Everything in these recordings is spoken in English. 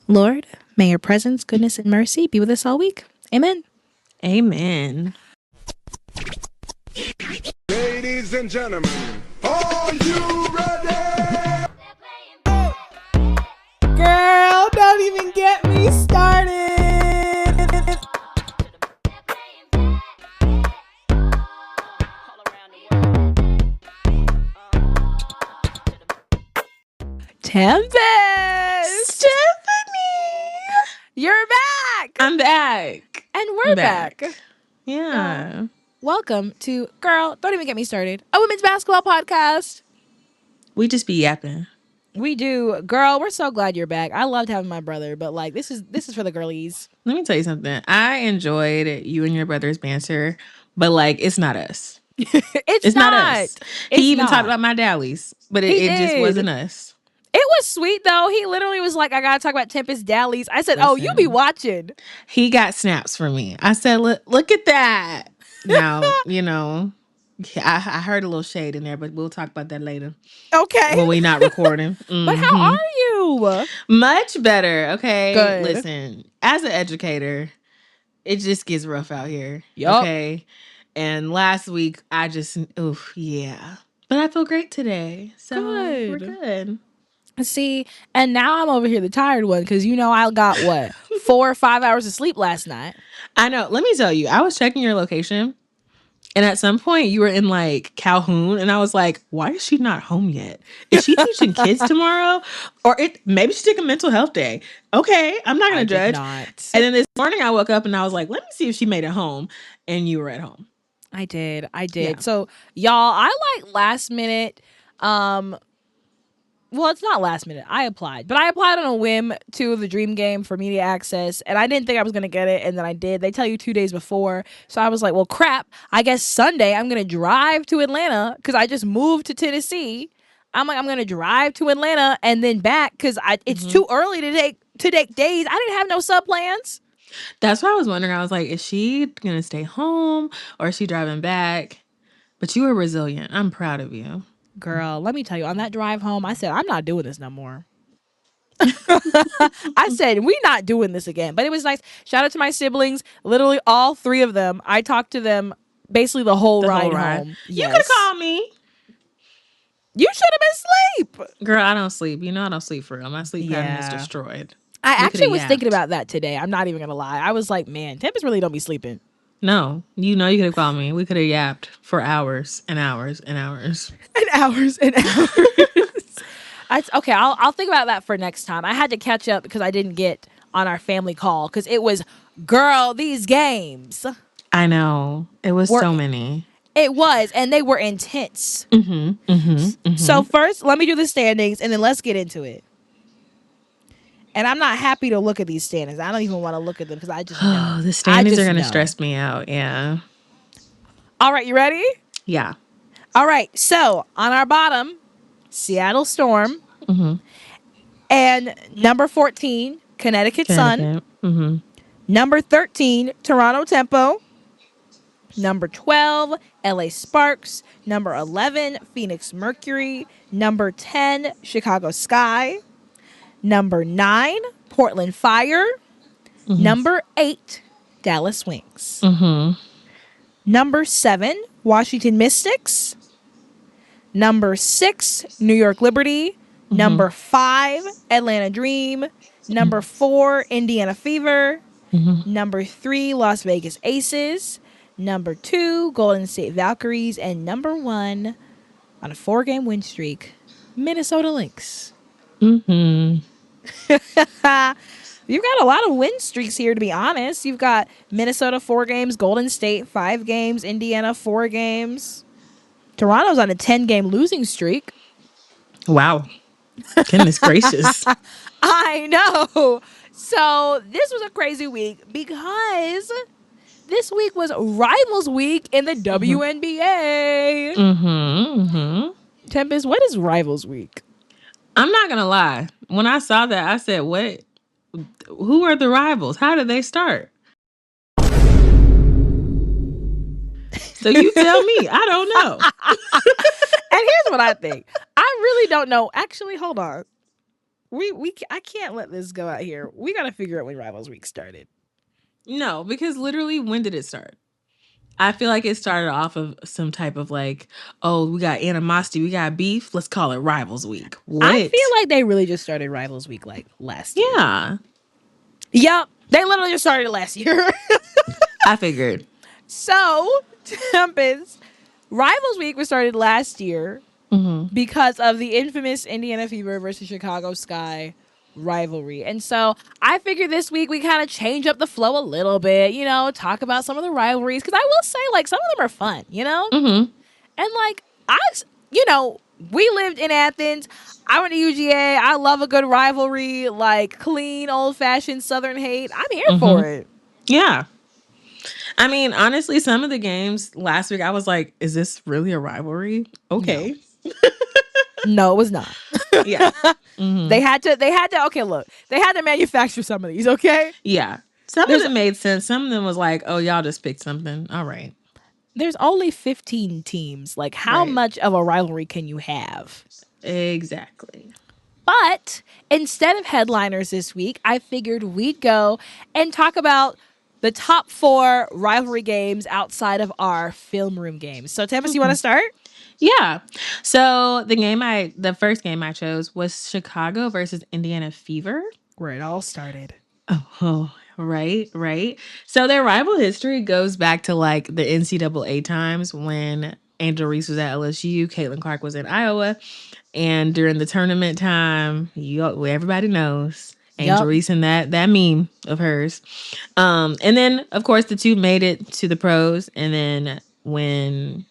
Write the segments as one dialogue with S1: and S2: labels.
S1: Lord, may your presence, goodness, and mercy be with us all week. Amen.
S2: Amen.
S3: Ladies and gentlemen, are you ready?
S4: Girl, don't even get me started.
S1: Tempestt!
S4: Stephanie!
S1: You're back!
S4: I'm back.
S1: And we're back.
S4: Yeah.
S1: Welcome to Girl, Don't Even Get Me Started, a women's basketball podcast.
S4: We just be yapping.
S1: We do. Girl, we're so glad you're back. I loved having my brother, but like this is for the girlies.
S4: Let me tell you something. I enjoyed you and your brother's banter, but like it's not us.
S1: It's
S4: not us. He even
S1: not.
S4: talked about my dallies, but it just wasn't us.
S1: It was sweet though. He literally was like, I gotta talk about Tempest Dallies. I said, oh, you be watching.
S4: He got snaps from me. I said, look at that. Now, I heard a little shade in there, but we'll talk about that later.
S1: Okay.
S4: When we're not recording.
S1: But how are you?
S4: Much better. Okay.
S1: Good.
S4: Listen, as an educator, it just gets rough out here.
S1: Yup.
S4: Okay. And last week, yeah. But I feel great today. So we're good.
S1: See, and now I'm over here the tired one because I got 4 or 5 hours of sleep last night.
S4: I know. Let me tell you, I was checking your location, and at some point you were in like Calhoun, and I was like, why is she not home yet? Is she teaching kids tomorrow? Or maybe she took a mental health day. Okay, I'm not gonna judge. And then this morning I woke up and I was like, let me see if she made it home, and you were at home.
S1: I did.
S4: Yeah.
S1: So y'all, I like last minute. Well, it's not last minute. I applied on a whim to the Dream Game for media access, and I didn't think I was going to get it, and then I did. They tell you 2 days before, so I was like, well, crap. I guess Sunday I'm going to drive to Atlanta because I just moved to Tennessee. I'm going to drive to Atlanta and then back because it's too early to take days. I didn't have no sub plans.
S4: That's what I was wondering. I was like, is she going to stay home or is she driving back? But you were resilient. I'm proud of you.
S1: Girl, let me tell you, on that drive home, I said, I'm not doing this no more. I said, we're not doing this again. But it was nice. Shout out to my siblings. Literally all 3 of them. I talked to them basically the whole ride home.
S4: You could have called me.
S1: You should have been asleep.
S4: Girl, I don't sleep. I don't sleep for real. My sleep pattern is destroyed.
S1: I actually was thinking about that today. I'm not even going to lie. I was like, man, Tempest really don't be sleeping.
S4: No, you could have called me. We could have yapped for hours and hours and hours.
S1: And hours and hours. Okay, I'll think about that for next time. I had to catch up because I didn't get on our family call because it was, girl, these games.
S4: I know. It was so many.
S1: It was, and they were intense. So first, let me do the standings, and then let's get into it. And I'm not happy to look at these standings. I don't even want to look at them because I just know.
S4: The standings are going to stress me out. Yeah.
S1: All right, you ready?
S4: Yeah.
S1: All right. So on our bottom, Seattle Storm. And number 14, Connecticut Sun. Number 13, Toronto Tempo. Number 12, LA Sparks. Number 11, Phoenix Mercury. Number 10, Chicago Sky. Number 9, Portland Fire. Number 8, Dallas Wings. Number 7, Washington Mystics. Number 6, New York Liberty. Number 5, Atlanta Dream. Number 4, Indiana Fever. Number 3, Las Vegas Aces. Number 2, Golden State Valkyries. And number 1, on a 4-game win streak, Minnesota Lynx. You've got a lot of win streaks here, to be honest. You've got Minnesota 4 games, Golden State 5 games, Indiana 4 games. Toronto's on a 10-game losing streak.
S4: Wow. Goodness gracious.
S1: I know. So this was a crazy week because this week was Rivals Week in the WNBA. Tempest, what is Rivals Week?
S4: I'm not going to lie. When I saw that, I said, what? Who are the rivals? How did they start? So you tell me. I don't know.
S1: And here's what I think. I really don't know. Actually, hold on. I can't let this go out here. We got to figure out when Rivals Week started.
S4: No, because literally, when did it start? I feel like it started off of some type of like, oh, we got animosity, we got beef. Let's call it Rivals Week. What?
S1: I feel like they really just started Rivals Week like last year.
S4: Yeah,
S1: Yep. They literally just started last year.
S4: I figured.
S1: So, Tempest, Rivals Week was started last year because of the infamous Indiana Fever versus Chicago Sky rivalry. And so I figured this week we kind of change up the flow a little bit, you know, talk about some of the rivalries. Because I will say, like, some of them are fun, you know? And, like, you know, we lived in Athens. I went to UGA. I love a good rivalry, like clean, old-fashioned Southern hate. I'm here for it.
S4: Yeah. I mean, honestly, some of the games last week, I was like, is this really a rivalry? Okay.
S1: No, it was not.
S4: Yeah.
S1: They had to, okay, look, they had to manufacture some of these, okay?
S4: Yeah. Some of them made sense. Some of them was like, oh, y'all just picked something. All right.
S1: There's only 15 teams. Like, how much of a rivalry can you have?
S4: Exactly.
S1: But instead of headliners this week, I figured we'd go and talk about the top 4 rivalry games outside of our film room games. So, Tempest, you want to start?
S4: Yeah. So the first game I chose was Chicago versus Indiana Fever.
S1: Where it all started.
S4: Oh, right. So their rival history goes back to like the NCAA times when Angel Reese was at LSU, Caitlin Clark was in Iowa, and during the tournament time, everybody knows Angel Reese and that meme of hers. And then of course the two made it to the pros, and then when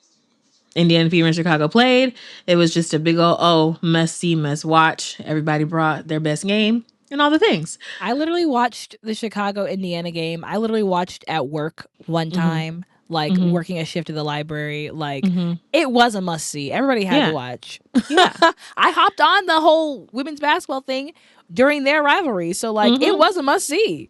S4: Indiana Fever and Chicago played, it was just a big old must see, must watch. Everybody brought their best game and all the things.
S1: I literally watched the Chicago Indiana game. I literally watched at work one time, like working a shift at the library. Like it was a must see. Everybody had to watch.
S4: Yeah.
S1: I hopped on the whole women's basketball thing during their rivalry. So like it was a must see.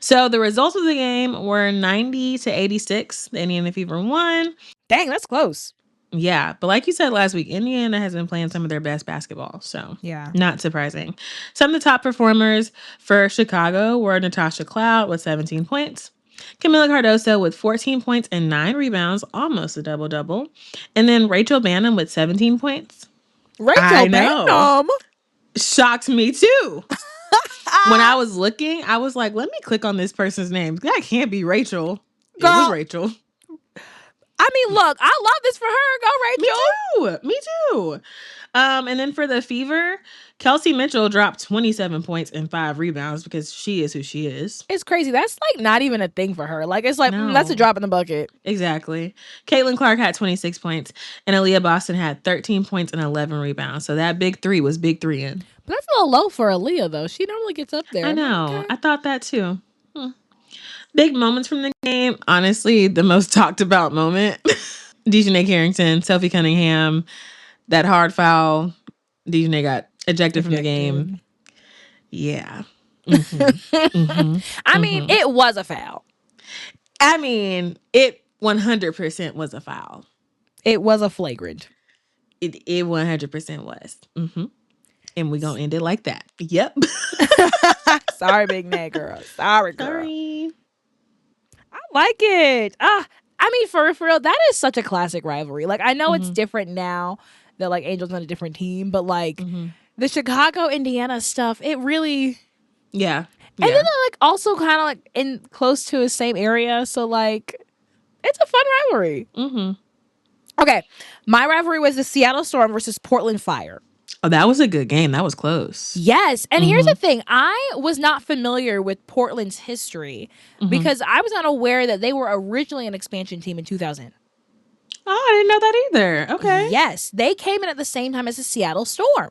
S4: So the results of the game were 90-86. The Indiana Fever won.
S1: Dang, that's close.
S4: Yeah, but like you said last week, Indiana has been playing some of their best basketball, so
S1: yeah,
S4: not surprising. Some of the top performers for Chicago were Natasha Cloud with 17 points, Camila Cardoso with 14 points and 9 rebounds, almost a double-double, and then Rachel Bannum with 17 points.
S1: Rachel Bannum?
S4: Shocked me too. When I was looking, I was like, let me click on this person's name. That can't be Rachel. Girl. It was Rachel.
S1: I mean, look, I love this for her. Go, Rachel.
S4: Me too. And then for the Fever, Kelsey Mitchell dropped 27 points and 5 rebounds because she is who she is.
S1: It's crazy. That's like not even a thing for her. Like, it's like, that's a drop in the bucket.
S4: Exactly. Caitlin Clark had 26 points and Aaliyah Boston had 13 points and 11 rebounds. So that big 3 was big 3 in.
S1: But that's a little low for Aaliyah, though. She normally gets up there.
S4: I know. Okay. I thought that too. Big moments from the game. Honestly, the most talked about moment. Dejanay Carrington, Sophie Cunningham, that hard foul. Dejanay got ejected from the game. Yeah.
S1: I mean, it was a foul.
S4: I mean, it 100% was a foul.
S1: It was a flagrant.
S4: It 100% was. And we're going to end it like that. Yep.
S1: Sorry, big Nate girl. Sorry, girl. I like it. I mean, for real, that is such a classic rivalry. Like, I know it's different now that, like, Angel's on a different team, but, like, the Chicago, Indiana stuff, it really...
S4: Yeah.
S1: And then they're, like, also kind of, like, in close to the same area, so, like, it's a fun rivalry. Okay, my rivalry was the Seattle Storm versus Portland Fire.
S4: Oh, that was a good game. That was close.
S1: Yes. And here's the thing. I was not familiar with Portland's history because I was unaware that they were originally an expansion team in 2000.
S4: Oh, I didn't know that either. Okay.
S1: Yes. They came in at the same time as the Seattle Storm.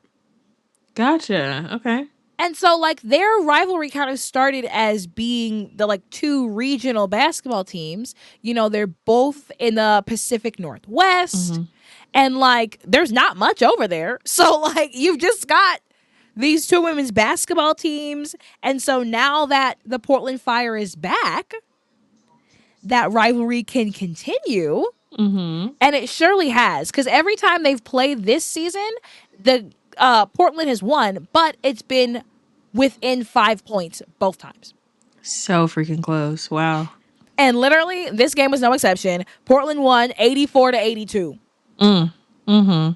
S4: Gotcha. Okay.
S1: And so, like, their rivalry kind of started as being the, like, two regional basketball teams. You know, they're both in the Pacific Northwest. And, like, there's not much over there. So, like, you've just got these two women's basketball teams. And so now that the Portland Fire is back, that rivalry can continue. And it surely has. Because every time they've played this season, the Portland has won, but it's been within 5 points both times.
S4: So freaking close. Wow.
S1: And literally, this game was no exception. Portland won 84-82.
S4: Mm-hmm.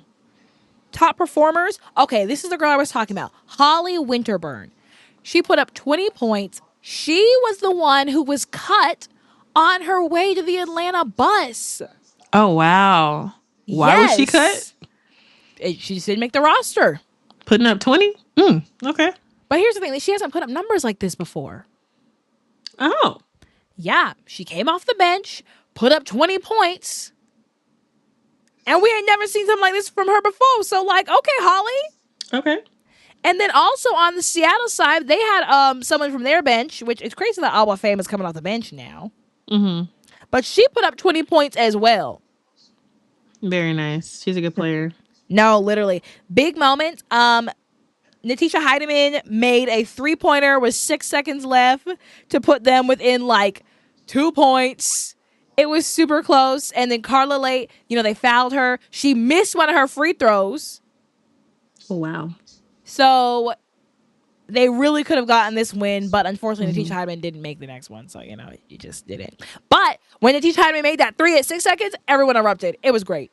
S1: Top performers. Okay, this is the girl I was talking about. Holly Winterburn. She put up 20 points. She was the one who was cut on her way to the Atlanta bus.
S4: Oh, wow. Why was she cut?
S1: She just didn't make the roster.
S4: Putting up 20? Okay.
S1: But here's the thing. She hasn't put up numbers like this before.
S4: Oh.
S1: Yeah, she came off the bench, put up 20 points. And we ain't never seen something like this from her before. So, like, okay, Holly.
S4: Okay.
S1: And then also on the Seattle side, they had someone from their bench, which is crazy that Alba Fame is coming off the bench now.
S4: Mm-hmm.
S1: But she put up 20 points as well.
S4: Very nice. She's a good player.
S1: No, literally. Big moment. Natisha Heidemann made a 3-pointer with 6 seconds left to put them within, like, 2 points. It was super close. And then Carla Late, they fouled her. She missed one of her free throws.
S4: Oh, wow.
S1: So they really could have gotten this win, but unfortunately, Natisha Heidemann didn't make the next one. So, you just didn't. But when Natisha Heidemann made that 3 at 6 seconds, everyone erupted. It was great.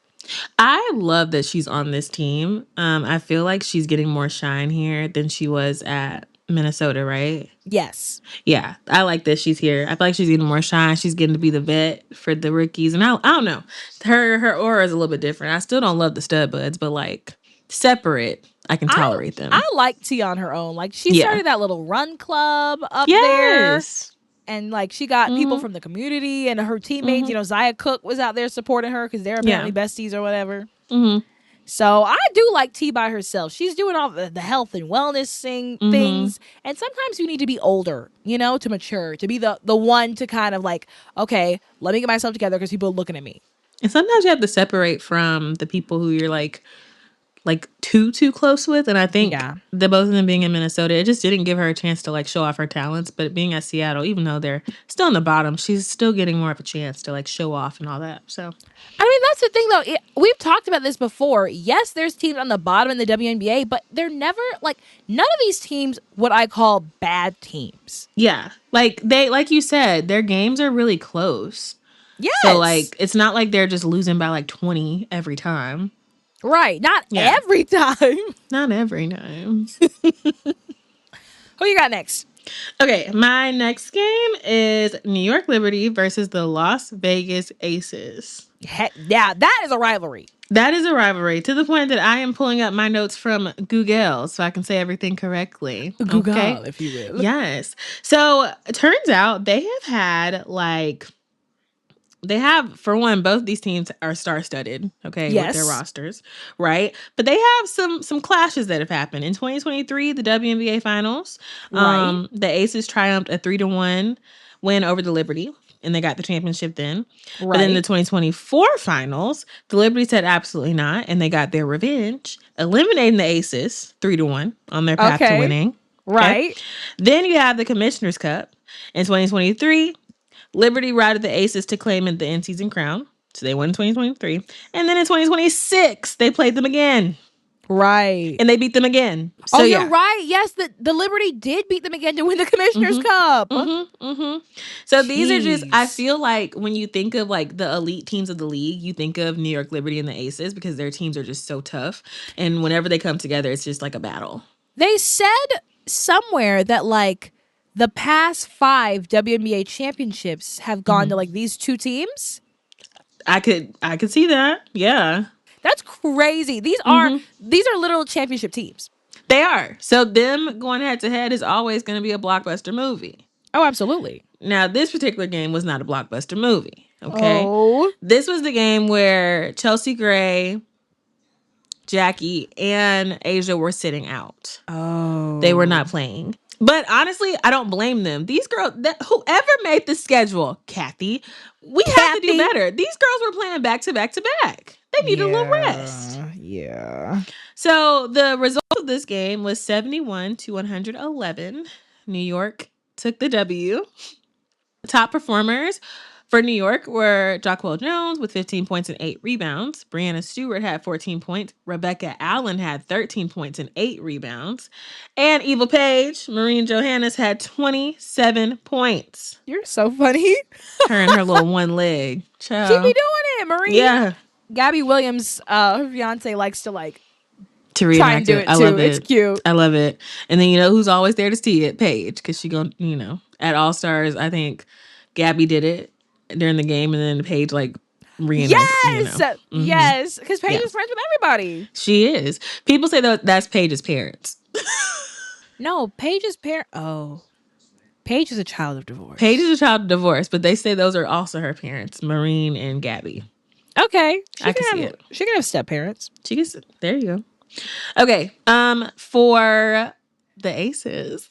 S4: I love that she's on this team. I feel like she's getting more shine here than she was at Minnesota, right?
S1: Yes.
S4: Yeah, I like that she's here. I feel like she's getting more shine. She's getting to be the vet for the rookies. And I don't know. Her aura is a little bit different. I still don't love the stud buds, but like separate, I can tolerate them.
S1: I like T on her own. Like she started that little run club up
S4: yes.
S1: there. And like she got people from the community and her teammates. Zaya Cook was out there supporting her because they're apparently besties or whatever.
S4: Mm-hmm.
S1: So I do like T by herself. She's doing all the health and wellness things. And sometimes you need to be older, to mature, to be the one to kind of like, okay, let me get myself together because people are looking at me.
S4: And sometimes you have to separate from the people who you're like too close with. And I think the both of them being in Minnesota, it just didn't give her a chance to like show off her talents. But being at Seattle, even though they're still in the bottom, she's still getting more of a chance to like show off and all that. So
S1: I mean, that's the thing though. We've talked about this before. Yes, there's teams on the bottom in the WNBA, but they're never like none of these teams what I call bad teams.
S4: Yeah. Like you said, their games are really close.
S1: Yes.
S4: So like it's not like they're just losing by like 20 every time.
S1: Right. Not every time.
S4: Not every time.
S1: Who you got next?
S4: Okay, my next game is New York Liberty versus the Las Vegas Aces.
S1: Heck, yeah, that is a rivalry.
S4: That is a rivalry to the point that I am pulling up my notes from Google so I can say everything correctly.
S1: Google,
S4: okay?
S1: if you will.
S4: Yes. So it turns out they have had for one, both these teams are star-studded, okay, with their rosters, right? But they have some clashes that have happened. In 2023, the WNBA Finals, the Aces triumphed a 3-1 win over the Liberty, and they got the championship then. Right. But in the 2024 Finals, the Liberty said absolutely not, and they got their revenge, eliminating the Aces 3-1 on their path to winning.
S1: Right.
S4: Okay? Then you have the Commissioner's Cup. In 2023, Liberty routed the Aces to claim the in-season crown. So they won in 2023. And then in 2026, they played them again.
S1: Right.
S4: And they beat them again. So,
S1: you're right. Yes, the Liberty did beat them again to win the Commissioner's Cup.
S4: So these are just, I feel like when you think of like the elite teams of the league, you think of New York Liberty and the Aces because their teams are just so tough. And whenever they come together, it's just like a battle.
S1: They said somewhere that like the past 5 WNBA championships have gone to like these two teams.
S4: I could see that. Yeah.
S1: That's crazy. These are literal championship teams.
S4: They are. So them going head to head is always going to be a blockbuster movie.
S1: Oh, absolutely.
S4: Now, this particular game was not a blockbuster movie. Okay.
S1: Oh.
S4: This was the game where Chelsea Gray, Jackie, and Asia were sitting out.
S1: Oh.
S4: They were not playing. But honestly, I don't blame them. These girls, whoever made the schedule, Kathy, we have to do better. These girls were playing back to back to back. They need a little rest.
S1: Yeah.
S4: So the result of this game was 71-111. New York took the W. Top performers, For New York were Jacquel Jones with 15 points and 8 rebounds. Brianna Stewart had 14 points. Rebecca Allen had 13 points and 8 rebounds. And Eva Page, Maureen Johannes, had 27 points.
S1: You're so funny.
S4: Her and her little one leg.
S1: She
S4: Child.
S1: be doing it, Marie.
S4: Yeah.
S1: Gabby Williams, her fiance, likes to like
S4: To
S1: try
S4: reenact
S1: and do
S4: it.
S1: it
S4: I
S1: too.
S4: love it.
S1: It's cute.
S4: I love it. And then you know who's always there to see it? Paige. Because she go, at All Stars, I think Gabby did it during the game, and then Paige like reenacted.
S1: Yes, yes, because Paige is friends with everybody.
S4: She is. People say that that's Paige's parents.
S1: No, Paige's parent. Oh, Paige is a child of divorce.
S4: Paige is a child of divorce, but they say those are also her parents, Maureen and Gabby.
S1: Okay,
S4: I can see it.
S1: She can have step parents.
S4: She gets it. There you go. Okay. For the Aces,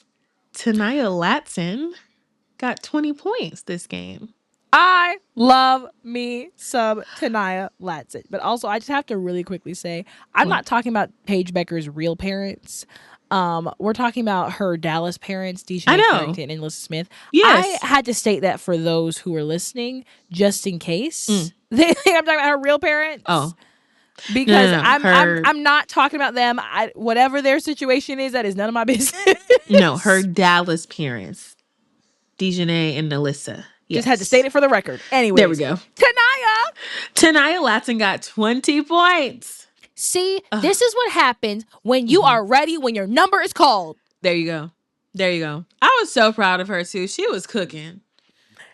S4: Tanaya Latson got 20 points this game.
S1: I love me some Tanaya Latson. But also, I just have to really quickly say, I'm not talking about Paige Becker's real parents. We're talking about her Dallas parents, Dejanay Carrington and Alyssa Smith.
S4: Yes.
S1: I had to state that for those who are listening, just in case they think I'm talking about her real parents.
S4: Oh.
S1: Because
S4: No,
S1: I'm not talking about them. Whatever their situation is, that is none of my business.
S4: No, her Dallas parents, Dejanay and Alyssa. Yes.
S1: Just had to state it for the record. Anyway,
S4: There we go. Tanaya Latson got 20 points.
S1: See, this is what happens when you are ready, when your number is called.
S4: There you go. There you go. I was so proud of her, too. She was cooking.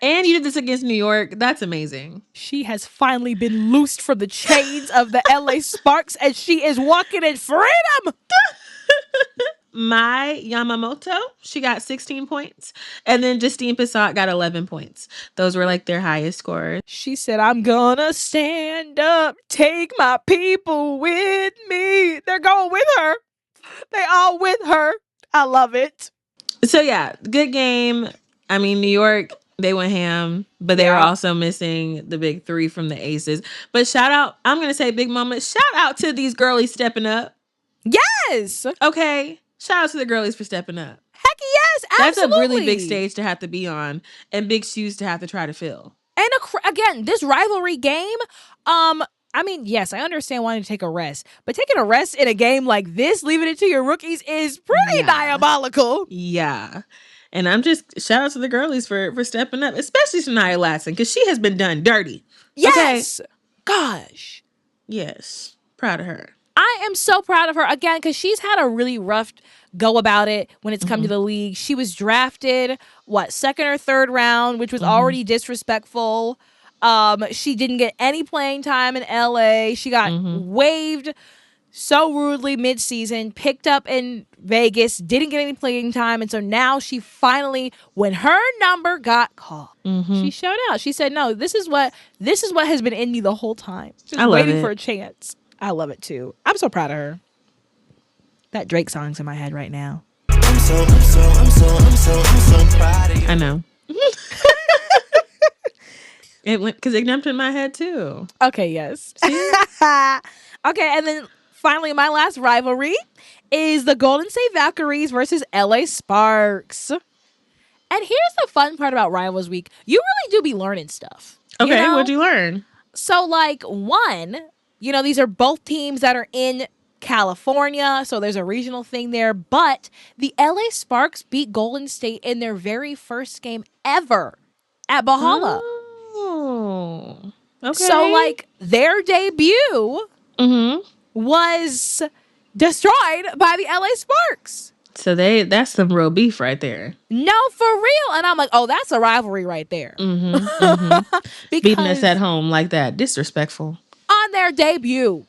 S4: And you did this against New York. That's amazing.
S1: She has finally been loosed from the chains of the LA Sparks, and she is walking in freedom.
S4: Mai Yamamoto, she got 16 points. And then Justine Pissot got 11 points. Those were like their highest scores.
S1: She said, I'm gonna stand up, take my people with me. They're going with her. They all with her. I love it.
S4: So yeah, good game. I mean, New York, they went ham, but they were also missing the big three from the Aces. But shout out, I'm going to say big moment. Shout out to these girlies stepping up.
S1: Yes.
S4: Okay. Shout out to the girlies for stepping up.
S1: Heck yes, absolutely.
S4: That's a really big stage to have to be on and big shoes to have to try to fill.
S1: And again, this rivalry game, I mean, yes, I understand wanting to take a rest, but taking a rest in a game like this, leaving it to your rookies is pretty diabolical.
S4: Yeah. And I'm just shout out to the girlies for stepping up, especially Tanaya Latson, because she has been done dirty.
S1: Yes. Okay? Gosh.
S4: Yes. Proud of her.
S1: I am so proud of her, again, because she's had a really rough go about it when it's come to the league. She was drafted, second or third round, which was already disrespectful. She didn't get any playing time in LA. She got waived so rudely mid-season, picked up in Vegas, didn't get any playing time. And so now she finally, when her number got called, she showed out. She said, no, this is what has been in me the whole time. Just waiting for a chance. I love it too. I'm so proud of her. That Drake song's in my head right now.
S5: I'm so proud of you.
S4: I know. It went because it jumped in my head too.
S1: Okay, yes. Okay, and then finally, my last rivalry is the Golden State Valkyries versus LA Sparks. And here's the fun part about Rivals Week. You really do be learning stuff.
S4: Okay, what'd you learn?
S1: So, one, these are both teams that are in California, so there's a regional thing there. But the LA Sparks beat Golden State in their very first game ever at Bahala.
S4: Oh, okay.
S1: So, their debut was destroyed by the LA Sparks.
S4: So that's some real beef right there.
S1: No, for real. And I'm like, oh, that's a rivalry right there.
S4: Because beating us at home like that, disrespectful. On
S1: their debut,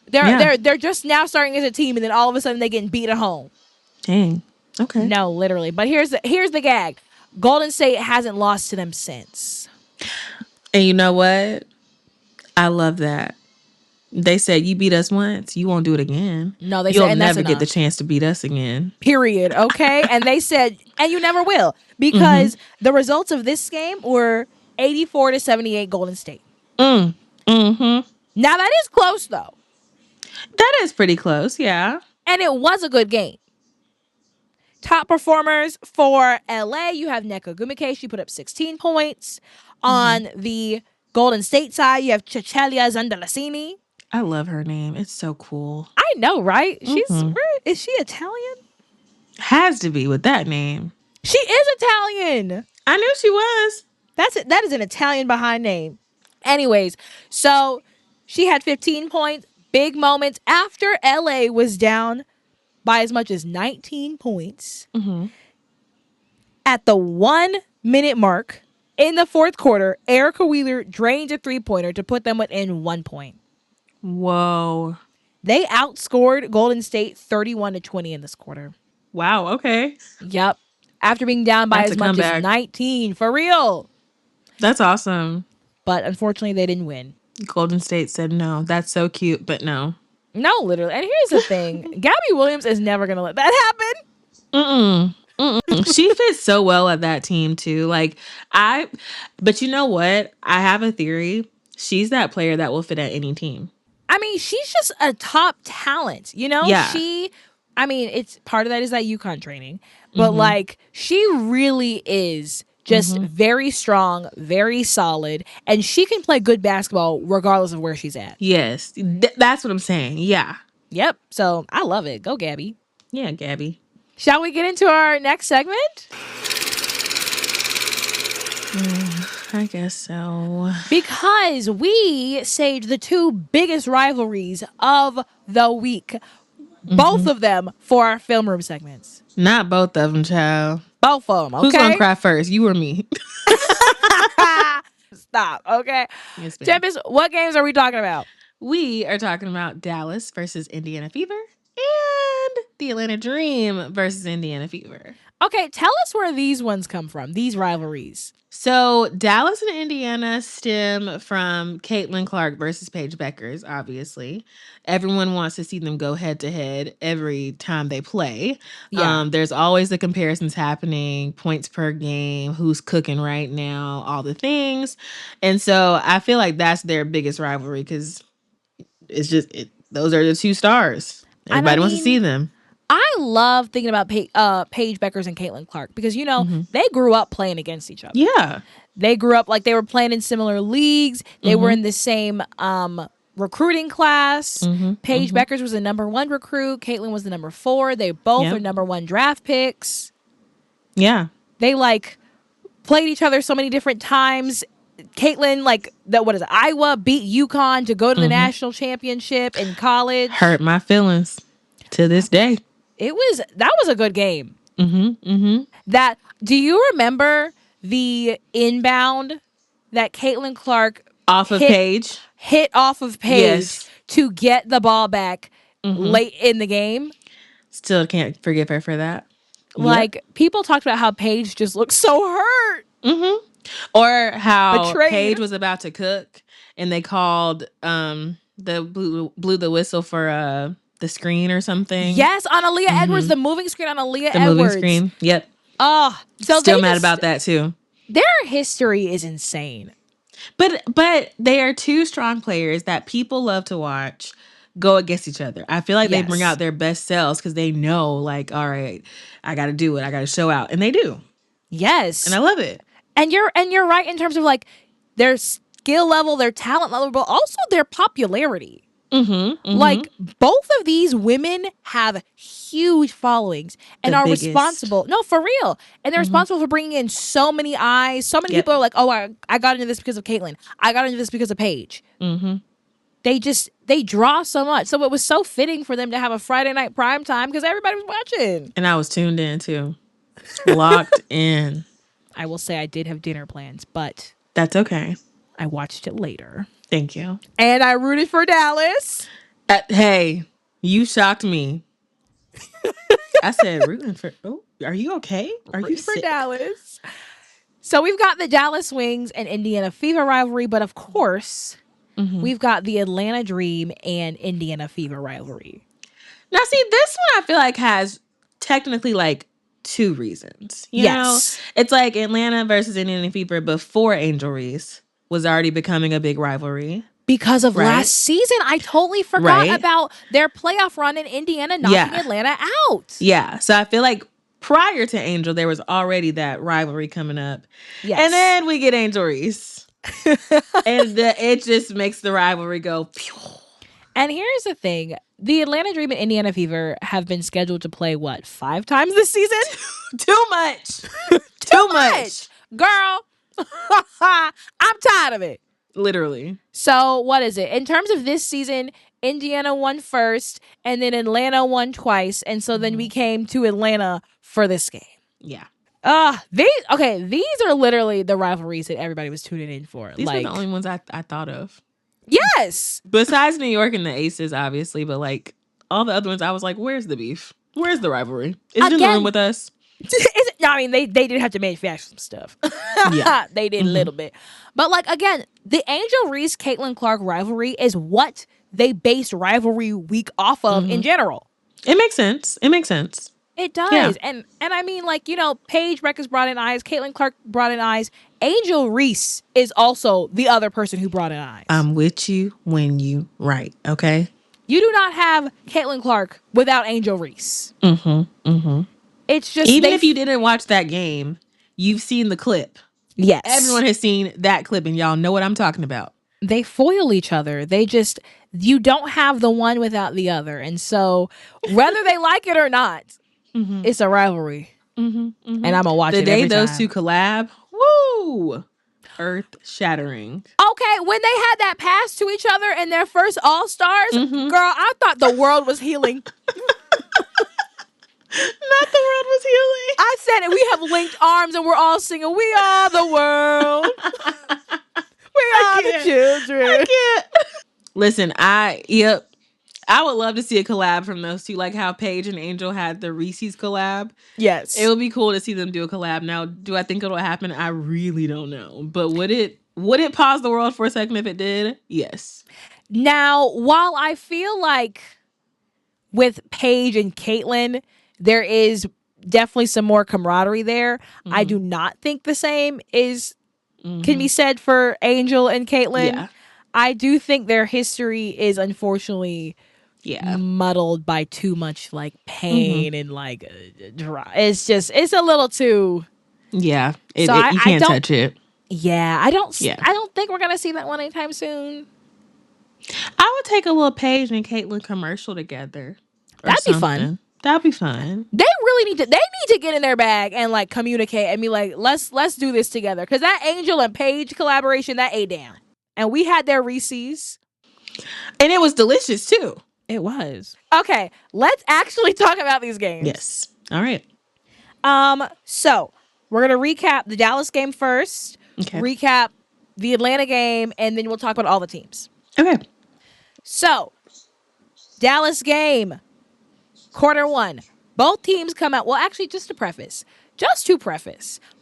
S1: they're just now starting as a team, and then all of a sudden they getting beat at home.
S4: Dang. Okay.
S1: No, literally. But here's the gag. Golden State hasn't lost to them since.
S4: And you know what? I love that. They said, you beat us once, you won't do it again.
S1: No,
S4: You'll never get the chance to beat us again.
S1: Period. Okay? And they said, and you never will. Because the results of this game were 84-78 Golden State. Now, that is close, though.
S4: That is pretty close, yeah.
S1: And it was a good game. top performers for LA, you have Neko Gumike. She put up 16 points. On the Golden State side, you have Cecilia Zandalasini.
S4: I love her name. It's so cool.
S1: I know, right? Is she Italian?
S4: Has to be with that name.
S1: She is Italian.
S4: I knew she was.
S1: That is an Italian behind name. Anyways, so she had 15 points, big moments after LA was down by as much as 19 points. At the 1 minute mark in the fourth quarter, Erica Wheeler drained a 3-pointer to put them within 1 point.
S4: Whoa.
S1: They outscored Golden State 31-20 in this quarter.
S4: Wow. Okay.
S1: Yep. After being down by
S4: That's
S1: as
S4: a
S1: much
S4: comeback.
S1: as 19, for real.
S4: That's awesome.
S1: But unfortunately, they didn't win.
S4: Golden State said no. That's so cute, but no.
S1: No, literally. And here's the thing. Gabby Williams is never going to let that happen.
S4: She fits so well at that team too. But you know what? I have a theory. She's that player that will fit at any team.
S1: I mean, she's just a top talent, you know?
S4: Yeah.
S1: It's part of that is that UConn training. But like, she really is just very strong, very solid, and she can play good basketball regardless of where she's at.
S4: Yes. That's what I'm saying. Yeah.
S1: Yep. So I love it. Go, Gabby.
S4: Yeah, Gabby.
S1: Shall we get into our next segment?
S4: I guess so.
S1: Because we saved the two biggest rivalries of the week. Both of them for our film room segments.
S4: Not both of them, child.
S1: Both of them, okay?
S4: Who's gonna cry first? You or me?
S1: Stop, okay?
S4: Yes, ma'am.
S1: Tempest, what games are we talking about?
S4: We are talking about Dallas versus Indiana Fever and the Atlanta Dream versus Indiana Fever.
S1: Okay, tell us where these ones come from, these rivalries.
S4: So Dallas and Indiana stem from Caitlin Clark versus Paige Beckers, obviously. Everyone wants to see them go head to head every time they play.
S1: Yeah.
S4: There's always the comparisons happening, points per game, who's cooking right now, all the things. And so I feel like that's their biggest rivalry because it's just those are the two stars. Everybody wants to see them.
S1: I love thinking about Paige Beckers and Caitlin Clark because, they grew up playing against each other.
S4: Yeah.
S1: They grew up like they were playing in similar leagues. They were in the same recruiting class. Paige Beckers was the number 1 recruit. Caitlin was the number 4. They both are number 1 draft picks.
S4: Yeah.
S1: They played each other so many different times. Caitlin, Iowa beat UConn to go to the national championship in college.
S4: Hurt my feelings to this day.
S1: That was a good game. Do you remember the inbound that Caitlin Clark
S4: Off of Paige?
S1: Hit off of Paige
S4: Yes.
S1: to get the ball back late in the game?
S4: Still can't forgive her for that.
S1: People talked about how Paige just looked so hurt.
S4: Or how
S1: Betrayed.
S4: Paige was about to cook and they called blew the whistle for the screen or something.
S1: Yes, on Aaliyah Edwards, the moving screen on Aaliyah
S4: The
S1: Edwards.
S4: moving screen. Yep.
S1: Oh, so
S4: Still mad about that too.
S1: Their history is insane.
S4: But they are two strong players that people love to watch go against each other. I feel like they bring out their best selves because they know, all right, I got to do it. I got to show out, and they do.
S1: Yes,
S4: And I love it.
S1: And you're right in terms of their skill level, their talent level, but also their popularity. Both of these women have huge followings and are responsible. No, for real. And they're responsible for bringing in so many eyes. So many people are like, oh, I got into this because of Caitlin. I got into this because of Paige. They draw so much. So it was so fitting for them to have a Friday night prime time because everybody was watching.
S4: And I was tuned in too. Locked in.
S1: I will say I did have dinner plans, but
S4: that's okay.
S1: I watched it later.
S4: Thank you.
S1: And I rooted for Dallas.
S4: Hey, you shocked me. I said rooting for. Oh, are you okay? Are you
S1: for
S4: sick?
S1: Dallas? So we've got the Dallas Wings and Indiana Fever rivalry, but of course, we've got the Atlanta Dream and Indiana Fever rivalry.
S4: Now, see, this one I feel like has technically 2 reasons. You know? It's like Atlanta versus Indiana Fever before Angel Reese was already becoming a big rivalry.
S1: Because of last season, I totally forgot about their playoff run in Indiana knocking Atlanta out.
S4: Yeah, so I feel like prior to Angel, there was already that rivalry coming up.
S1: Yes.
S4: And then we get Angel Reese. And it just makes the rivalry go pew.
S1: And here's the thing. The Atlanta Dream and Indiana Fever have been scheduled to play, 5 times this season?
S4: Too much. Too much.
S1: Girl, I'm tired of it.
S4: Literally.
S1: So what is it? In terms of this season, Indiana won first, and then Atlanta won twice. And so then we came to Atlanta for this game.
S4: Yeah.
S1: These are literally the rivalries that everybody was tuning in for.
S4: These are the only ones I thought of.
S1: Yes.
S4: Besides New York and the Aces, obviously, but all the other ones, I was like, where's the beef? Where's the rivalry? Is it in the room with us?
S1: I mean, they did have to manufacture some stuff.
S4: Yeah.
S1: They did a little bit. But again, the Angel Reese Caitlin Clark rivalry is what they base rivalry week off of in general.
S4: It makes sense.
S1: It does.
S4: Yeah.
S1: And I mean, Paige Records brought in eyes, Caitlin Clark brought in eyes. Angel Reese is also the other person who brought in eyes.
S4: I'm with you when you right, okay?
S1: You do not have Caitlin Clark without Angel Reese. It's just
S4: even if you didn't watch that game, you've seen the clip.
S1: Yes.
S4: Everyone has seen that clip and y'all know what I'm talking about.
S1: They foil each other. You don't have the one without the other. And so whether they like it or not, it's a rivalry. And I'm going to watch it every time.
S4: The day those two collab, woo! Earth shattering.
S1: Okay, when they had that pass to each other in their first All-Stars, girl, I thought the world was healing.
S4: Not the world was healing.
S1: I said it. We have linked arms and we're all singing, "We are the world. We are the children."
S4: I can't. Listen, I would love to see a collab from those two, like how Paige and Angel had the Reese's collab.
S1: Yes.
S4: It would be cool to see them do a collab. Now, do I think it'll happen? I really don't know. But would it pause the world for a second if it did? Yes.
S1: Now, while I feel like with Paige and Caitlin, there is definitely some more camaraderie there. I do not think the same can be said for Angel and Caitlin.
S4: Yeah.
S1: I do think their history is unfortunately muddled by too much pain and dry. It's a little too.
S4: Yeah. You
S1: I
S4: can't
S1: don't-
S4: touch it.
S1: Yeah, I don't think we're gonna see that one anytime soon.
S4: I would take a little Paige and Caitlin commercial together.
S1: That'd be fun.
S4: That'd be fun.
S1: They really need to get in their bag and communicate and be like, let's do this together. Because that Angel and Paige collaboration, that ate down. And we had their Reese's.
S4: And it was delicious too.
S1: It was. Okay, let's actually talk about these games.
S4: Yes. All right.
S1: So we're gonna recap the Dallas game first, recap the Atlanta game, and then we'll talk about all the teams.
S4: Okay.
S1: So, Dallas game, quarter one. Both teams come out. Well, actually, just to preface,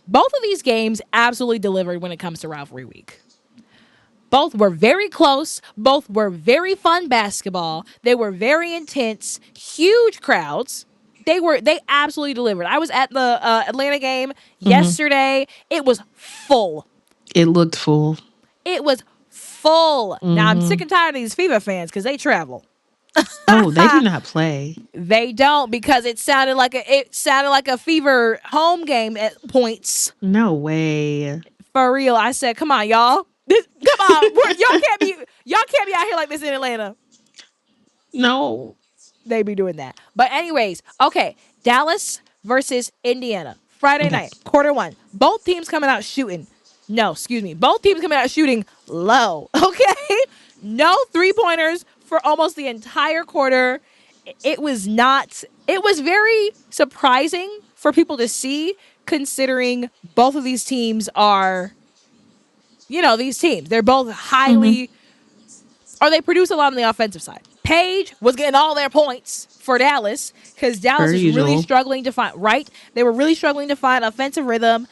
S1: both of these games absolutely delivered when it comes to rivalry week. Both were very close. Both were very fun basketball. They were very intense, huge crowds. They absolutely delivered. I was at the Atlanta game yesterday. It was full.
S4: It looked full.
S1: It was full. Now I'm sick and tired of these Fever fans because they travel.
S4: Oh, they do not play.
S1: They don't, because it sounded like a Fever home game at points.
S4: No way.
S1: For real. I said, come on, y'all. Come on. Y'all can't be out here like this in Atlanta.
S4: No.
S1: They be doing that. But anyways, okay. Dallas versus Indiana. Friday night, quarter one. Both teams coming out shooting. No, excuse me. Both teams coming out shooting low. Okay? No three-pointers for almost the entire quarter. It was very surprising for people to see, considering both of these teams are, these teams. They're both highly, or they produce a lot on the offensive side. Paige was getting all their points for Dallas because Dallas was really struggling to find, They were really struggling to find offensive rhythm.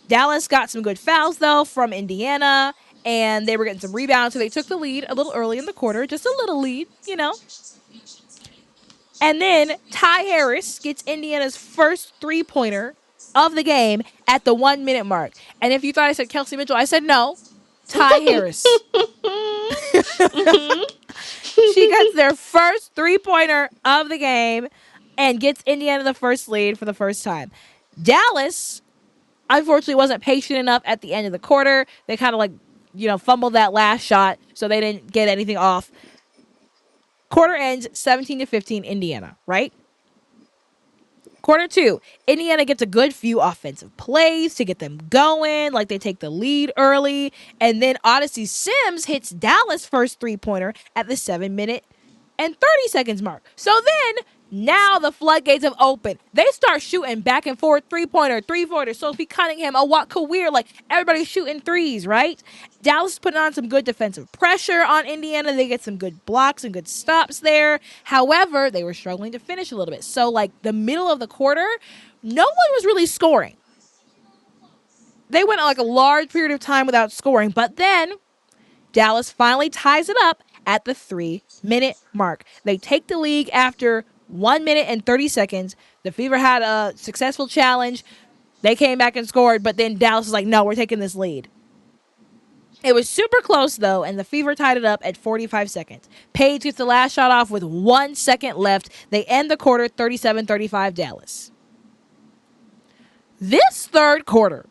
S1: Dallas got some good fouls, though, from Indiana, and they were getting some rebounds, so they took the lead a little early in the quarter, just a little lead, And then Ty Harris gets Indiana's first three-pointer of the game at the 1 minute mark. And if you thought I said Kelsey Mitchell, I said no. Ty Harris. She gets their first three-pointer of the game. and gets Indiana the first lead for the first time. Dallas, unfortunately, wasn't patient enough at the end of the quarter. They kind of fumbled that last shot, so they didn't get anything off. Quarter ends 17-15 Indiana, right? Quarter two, Indiana gets a good few offensive plays to get them going, like they take the lead early, and then Odyssey Sims hits Dallas' first three-pointer at the 7-minute and 30 seconds mark. So then, now the floodgates have opened. They start shooting back and forth, three-pointer, Sophie Cunningham, Awat Kawir, like everybody's shooting threes, right? Dallas is putting on some good defensive pressure on Indiana. They get some good blocks and good stops there. However, they were struggling to finish a little bit. So, like, the middle of the quarter, no one was really scoring. They went like a large period of time without scoring, but then Dallas finally ties it up at the 3-minute mark. They take the lead after 1 minute and 30 seconds. The Fever had a successful challenge. They came back and scored, but then Dallas was like, no, we're taking this lead. It was super close, though, and the Fever tied it up at 45 seconds. Paige gets the last shot off with 1 second left. They end the quarter 37-35 Dallas. This third quarter,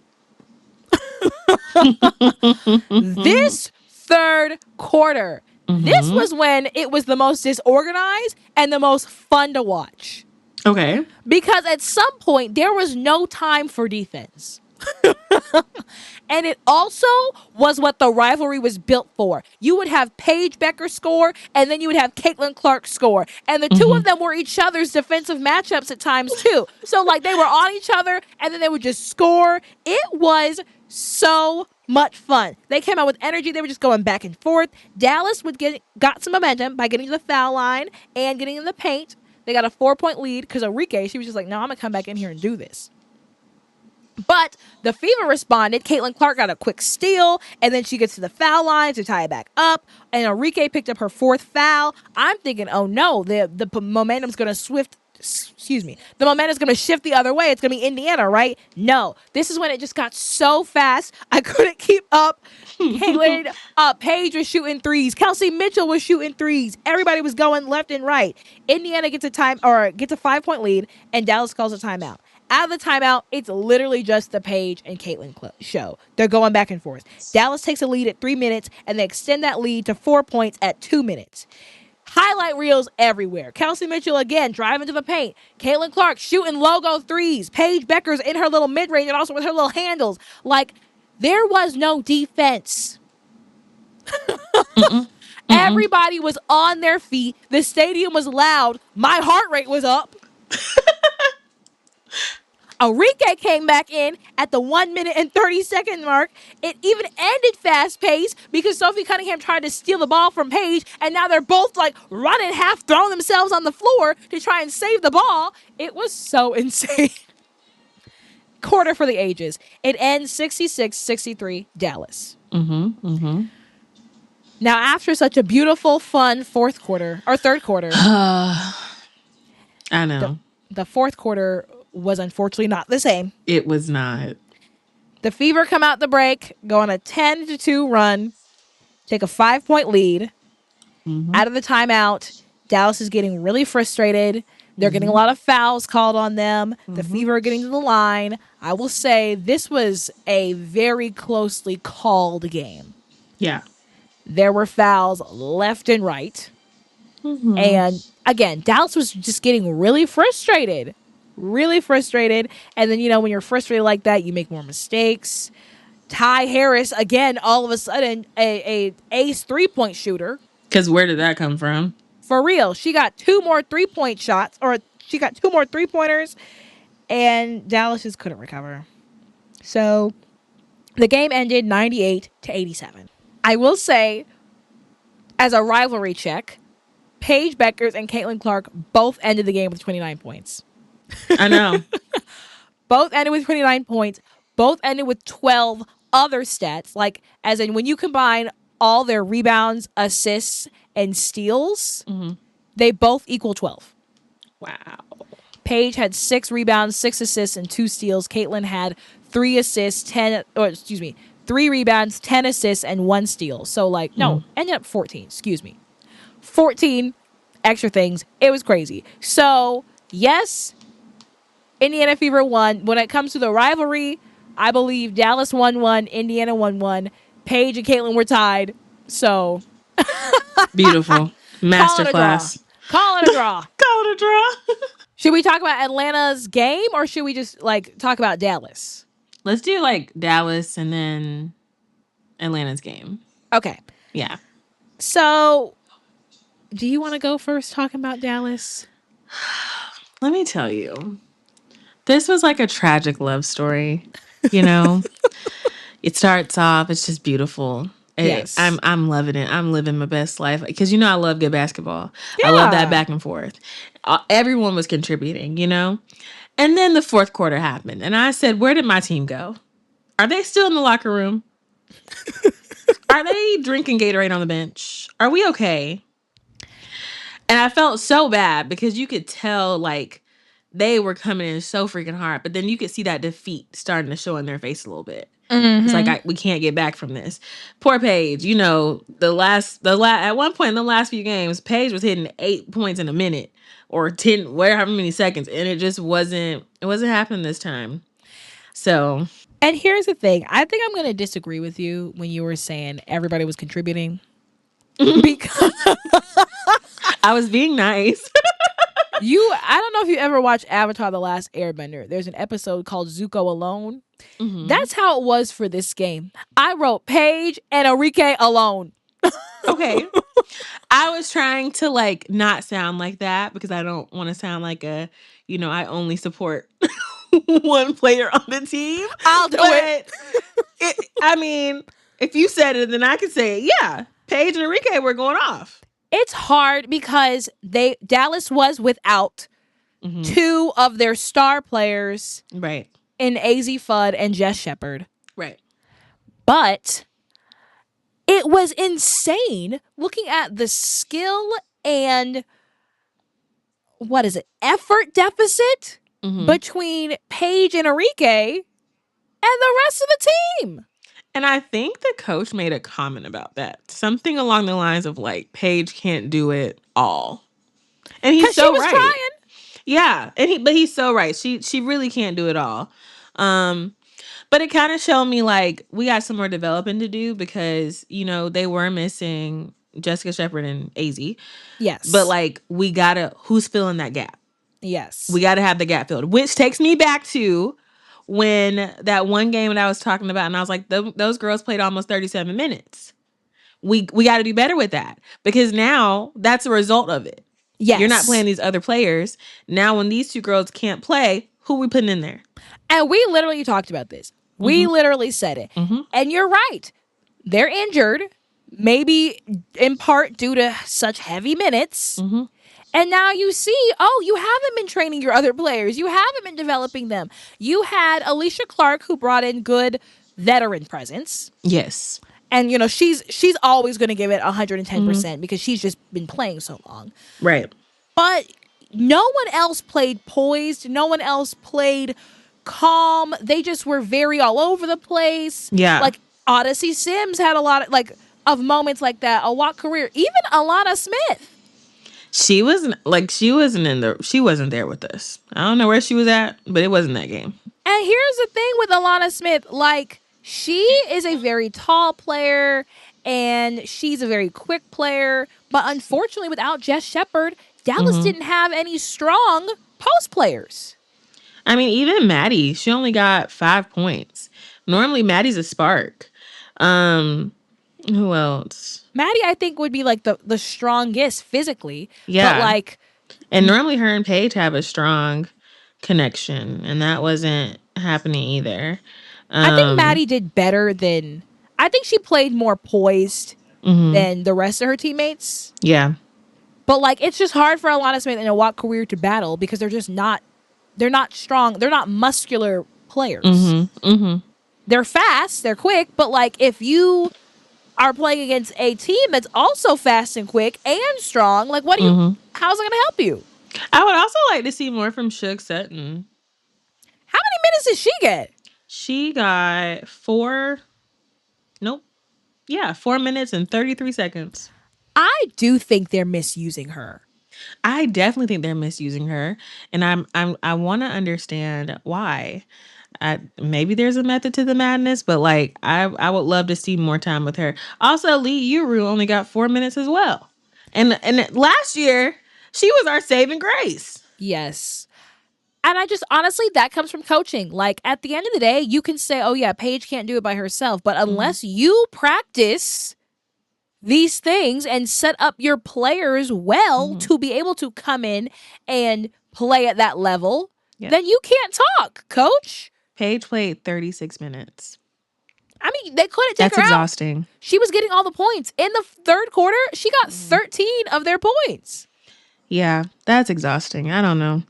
S1: this was when it was the most disorganized and the most fun to watch.
S4: Okay.
S1: Because at some point, there was no time for defense. And it also was what the rivalry was built for. You would have Paige Becker score, and then you would have Caitlin Clark score. And the two of them were each other's defensive matchups at times, too. So, like, they were on each other, and then they would just score. It was so much fun. They came out with energy. They were just going back and forth. Dallas got some momentum by getting to the foul line and getting in the paint. They got a 4-point lead because Enrique, she was just like, no, I'm going to come back in here and do this. But the Fever responded. Caitlin Clark got a quick steal, and then she gets to the foul line to tie it back up. And Enrique picked up her fourth foul. I'm thinking, oh no, the momentum's going to the momentum's going to shift the other way. It's going to be Indiana, right? No. This is when it just got so fast, I couldn't keep up. Caitlin, Paige was shooting threes. Kelsey Mitchell was shooting threes. Everybody was going left and right. Indiana gets a 5-point lead, and Dallas calls a timeout. Out of the timeout, it's literally just the Paige and Caitlin show. They're going back and forth. Dallas takes a lead at 3 minutes, and they extend that lead to 4 points at 2 minutes. Highlight reels everywhere. Kelsey Mitchell again driving to the paint. Caitlin Clark shooting logo threes. Paige Becker's in her little mid-range and also with her little handles. Like, there was no defense. Everybody was on their feet. The stadium was loud. My heart rate was up. Enrique came back in at the 1 minute and 30 second mark. It even ended fast paced because Sophie Cunningham tried to steal the ball from Paige, and now they're both like running, half throwing themselves on the floor to try and save the ball. It was so insane. Quarter for the ages. It ends 66-63 Dallas. Now, after such a beautiful, fun third quarter,
S4: I know.
S1: the fourth quarter was unfortunately not the same.
S4: It was not.
S1: The Fever come out the break, go on a 10-2 run, take a 5-point lead. Out of the timeout, Dallas is getting really frustrated. They're getting a lot of fouls called on them. The Fever are getting to the line. I will say this was a very closely called game.
S4: Yeah.
S1: There were fouls left and right. And again, Dallas was just getting really frustrated. And then, when you're frustrated like that, you make more mistakes. Ty Harris, again, all of a sudden, a ace 3-point shooter.
S4: Because where did that come from?
S1: For real. She got 2 more 3-point shots, or she got 2 more 3-pointers, and Dallas just couldn't recover. So the game ended 98-87. I will say, as a rivalry check, Paige Beckers and Caitlin Clark both ended the game with 29 points.
S4: I know.
S1: Both ended with 29 points. Both ended with 12 other stats. Like, as in when you combine all their rebounds, assists, and steals, they both equal 12.
S4: Wow.
S1: Paige had 6 rebounds, 6 assists, and 2 steals. Caitlin had 3 rebounds, 10 assists, and 1 steal. So, ended up 14. 14 extra things. It was crazy. So Yes, Indiana Fever won. When it comes to the rivalry, I believe Dallas won one, Indiana won one. Paige and Caitlin were tied. So
S4: Beautiful.
S1: call it a draw.
S4: Masterclass.
S1: Call it a draw.
S4: Call it a draw.
S1: Should we talk about Atlanta's game or should we just like talk about Dallas?
S4: Let's do like Dallas and then Atlanta's game.
S1: Okay.
S4: Yeah.
S1: So, do you want to go first talking about Dallas?
S4: Let me tell you. This was like a tragic love story, you know? It starts off, it's just beautiful.
S1: Yes.
S4: I'm loving it. I'm living my best life because you know I love good basketball. I
S1: Yeah.
S4: love that back and forth. Everyone was contributing, you know? And then the fourth quarter happened. And I said, where did my team go? Are they still in the locker room? Are they drinking Gatorade on the bench? Are we okay? And I felt so bad because you could tell like they were coming in so freaking hard, but then you could see that defeat starting to show in their face a little bit.
S1: Mm-hmm.
S4: It's like we can't get back from this. Poor Paige, you know, at one point in the last few games, Paige was hitting 8 points in a minute or 10, however many seconds, and it just wasn't happening this time. So,
S1: and here's the thing. I think I'm going to disagree with you when you were saying everybody was contributing. Because
S4: I was being nice.
S1: I don't know if you ever watched Avatar: The Last Airbender. There's an episode called Zuko Alone.
S4: Mm-hmm.
S1: That's how it was for this game. I wrote Paige and Enrique alone.
S4: Okay. I was trying to like not sound like that because I don't want to sound like I only support one player on the team.
S1: I'll do it.
S4: I mean, if you said it, then I could say it. Yeah, Paige and Enrique were going off.
S1: It's hard because Dallas was without two of their star players,
S4: right,
S1: in AZ Fudd and Jess Shepard.
S4: Right.
S1: But it was insane looking at the skill and effort deficit between Paige and Enrique and the rest of the team.
S4: And I think the coach made a comment about that. Something along the lines of like, Paige can't do it all. And he's so right.
S1: Trying.
S4: Yeah. But he's so right. She really can't do it all. But it kind of showed me like we got some more developing to do because, they were missing Jessica Shepard and AZ.
S1: Yes.
S4: But like who's filling that gap?
S1: Yes.
S4: We got to have the gap filled, which takes me back to when that one game that I was talking about, and I was like, those girls played almost 37 minutes. We got to do better with that because now that's a result of it.
S1: Yes.
S4: You're not playing these other players. Now when these two girls can't play, who we putting in there?
S1: And we literally talked about this. We literally said it. And you're right. They're injured, maybe in part due to such heavy minutes. And now you see, you haven't been training your other players. You haven't been developing them. You had Alicia Clark, who brought in good veteran presence.
S4: Yes.
S1: And, she's always going to give it 110% because she's just been playing so long.
S4: Right.
S1: But no one else played poised. No one else played calm. They just were very all over the place.
S4: Yeah.
S1: Like Odyssey Sims had a lot of moments like that. A walk career. Even Alana Smith.
S4: She wasn't there with us. I don't know where she was at, but it wasn't that game.
S1: And here's the thing with Alana Smith. Like, she is a very tall player and she's a very quick player. But unfortunately, without Jess Shepard, Dallas didn't have any strong post players.
S4: I mean, even Maddie, she only got 5 points. Normally, Maddie's a spark. Who else?
S1: Maddie, I think, would be like the strongest physically.
S4: Yeah.
S1: But
S4: and normally her and Paige have a strong connection, and that wasn't happening either.
S1: I think Maddie did better than. I think she played more poised than the rest of her teammates.
S4: Yeah.
S1: But it's just hard for Alana Smith in a walk career to battle because they're just not. They're not strong. They're not muscular players. They're fast. They're quick. But if you are playing against a team that's also fast and quick and strong, what do you? How's it going to help you?
S4: I would also like to see more from Suge Sutton.
S1: How many minutes did she get?
S4: She got 4. Nope. Yeah, 4 minutes and 33 seconds.
S1: I do think they're misusing her.
S4: I definitely think they're misusing her, and I want to understand why. Maybe there's a method to the madness, but like I would love to see more time with her. Also, Lee Yuru only got 4 minutes as well, and last year she was our saving grace.
S1: Yes. And I just honestly, that comes from coaching. Like at the end of the day, you can say, oh yeah, Paige can't do it by herself. But unless you practice these things and set up your players well to be able to come in and play at that level, then you can't talk, coach.
S4: Paige played 36 minutes.
S1: I mean, they couldn't take
S4: That's
S1: her out.
S4: exhausting.
S1: She was getting all the points. In the third quarter, she got 13 of their points.
S4: Yeah, that's exhausting. I don't know.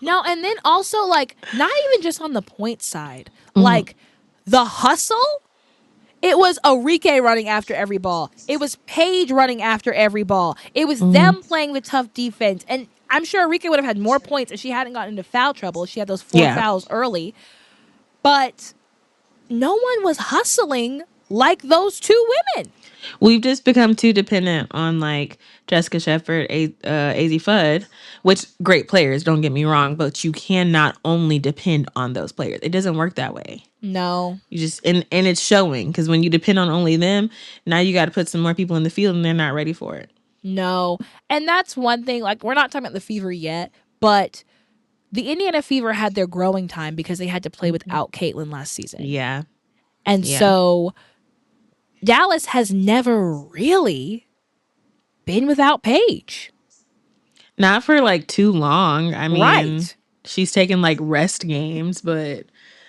S1: No, and then also, like, not even just on the point side. Like, the hustle, it was Arike running after every ball. It was Paige running after every ball. It was them playing the tough defense. And I'm sure Arike would have had more points if she hadn't gotten into foul trouble. She had those 4 fouls early. But no one was hustling like those two women.
S4: We've just become too dependent on like Jessica Shepard, AZ Fudd, which great players, don't get me wrong, but you cannot only depend on those players. It doesn't work that way.
S1: No.
S4: You just and it's showing, because when you depend on only them, now you got to put some more people in the field and they're not ready for it.
S1: No. And that's one thing, like, we're not talking about the Fever yet, but the Indiana Fever had their growing time because they had to play without Caitlin last season.
S4: Yeah.
S1: And so Dallas has never really been without Paige.
S4: Not for like too long. I mean, she's taken like rest games, but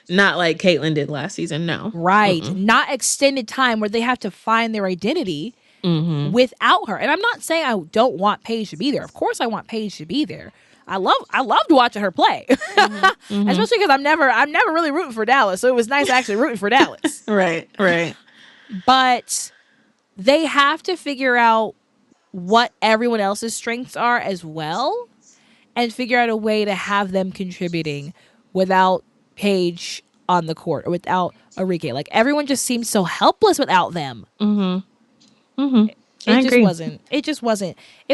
S4: not like Caitlin did last season. No.
S1: Right. Not extended time where they have to find their identity without her. And I'm not saying I don't want Paige to be there. Of course I want Paige to be there. I loved watching her play. Especially because I'm never really rooting for Dallas. So it was nice actually rooting for Dallas.
S4: Right.
S1: But they have to figure out what everyone else's strengths are as well, and figure out a way to have them contributing without Paige on the court or without Arike. Like, everyone just seems so helpless without them. It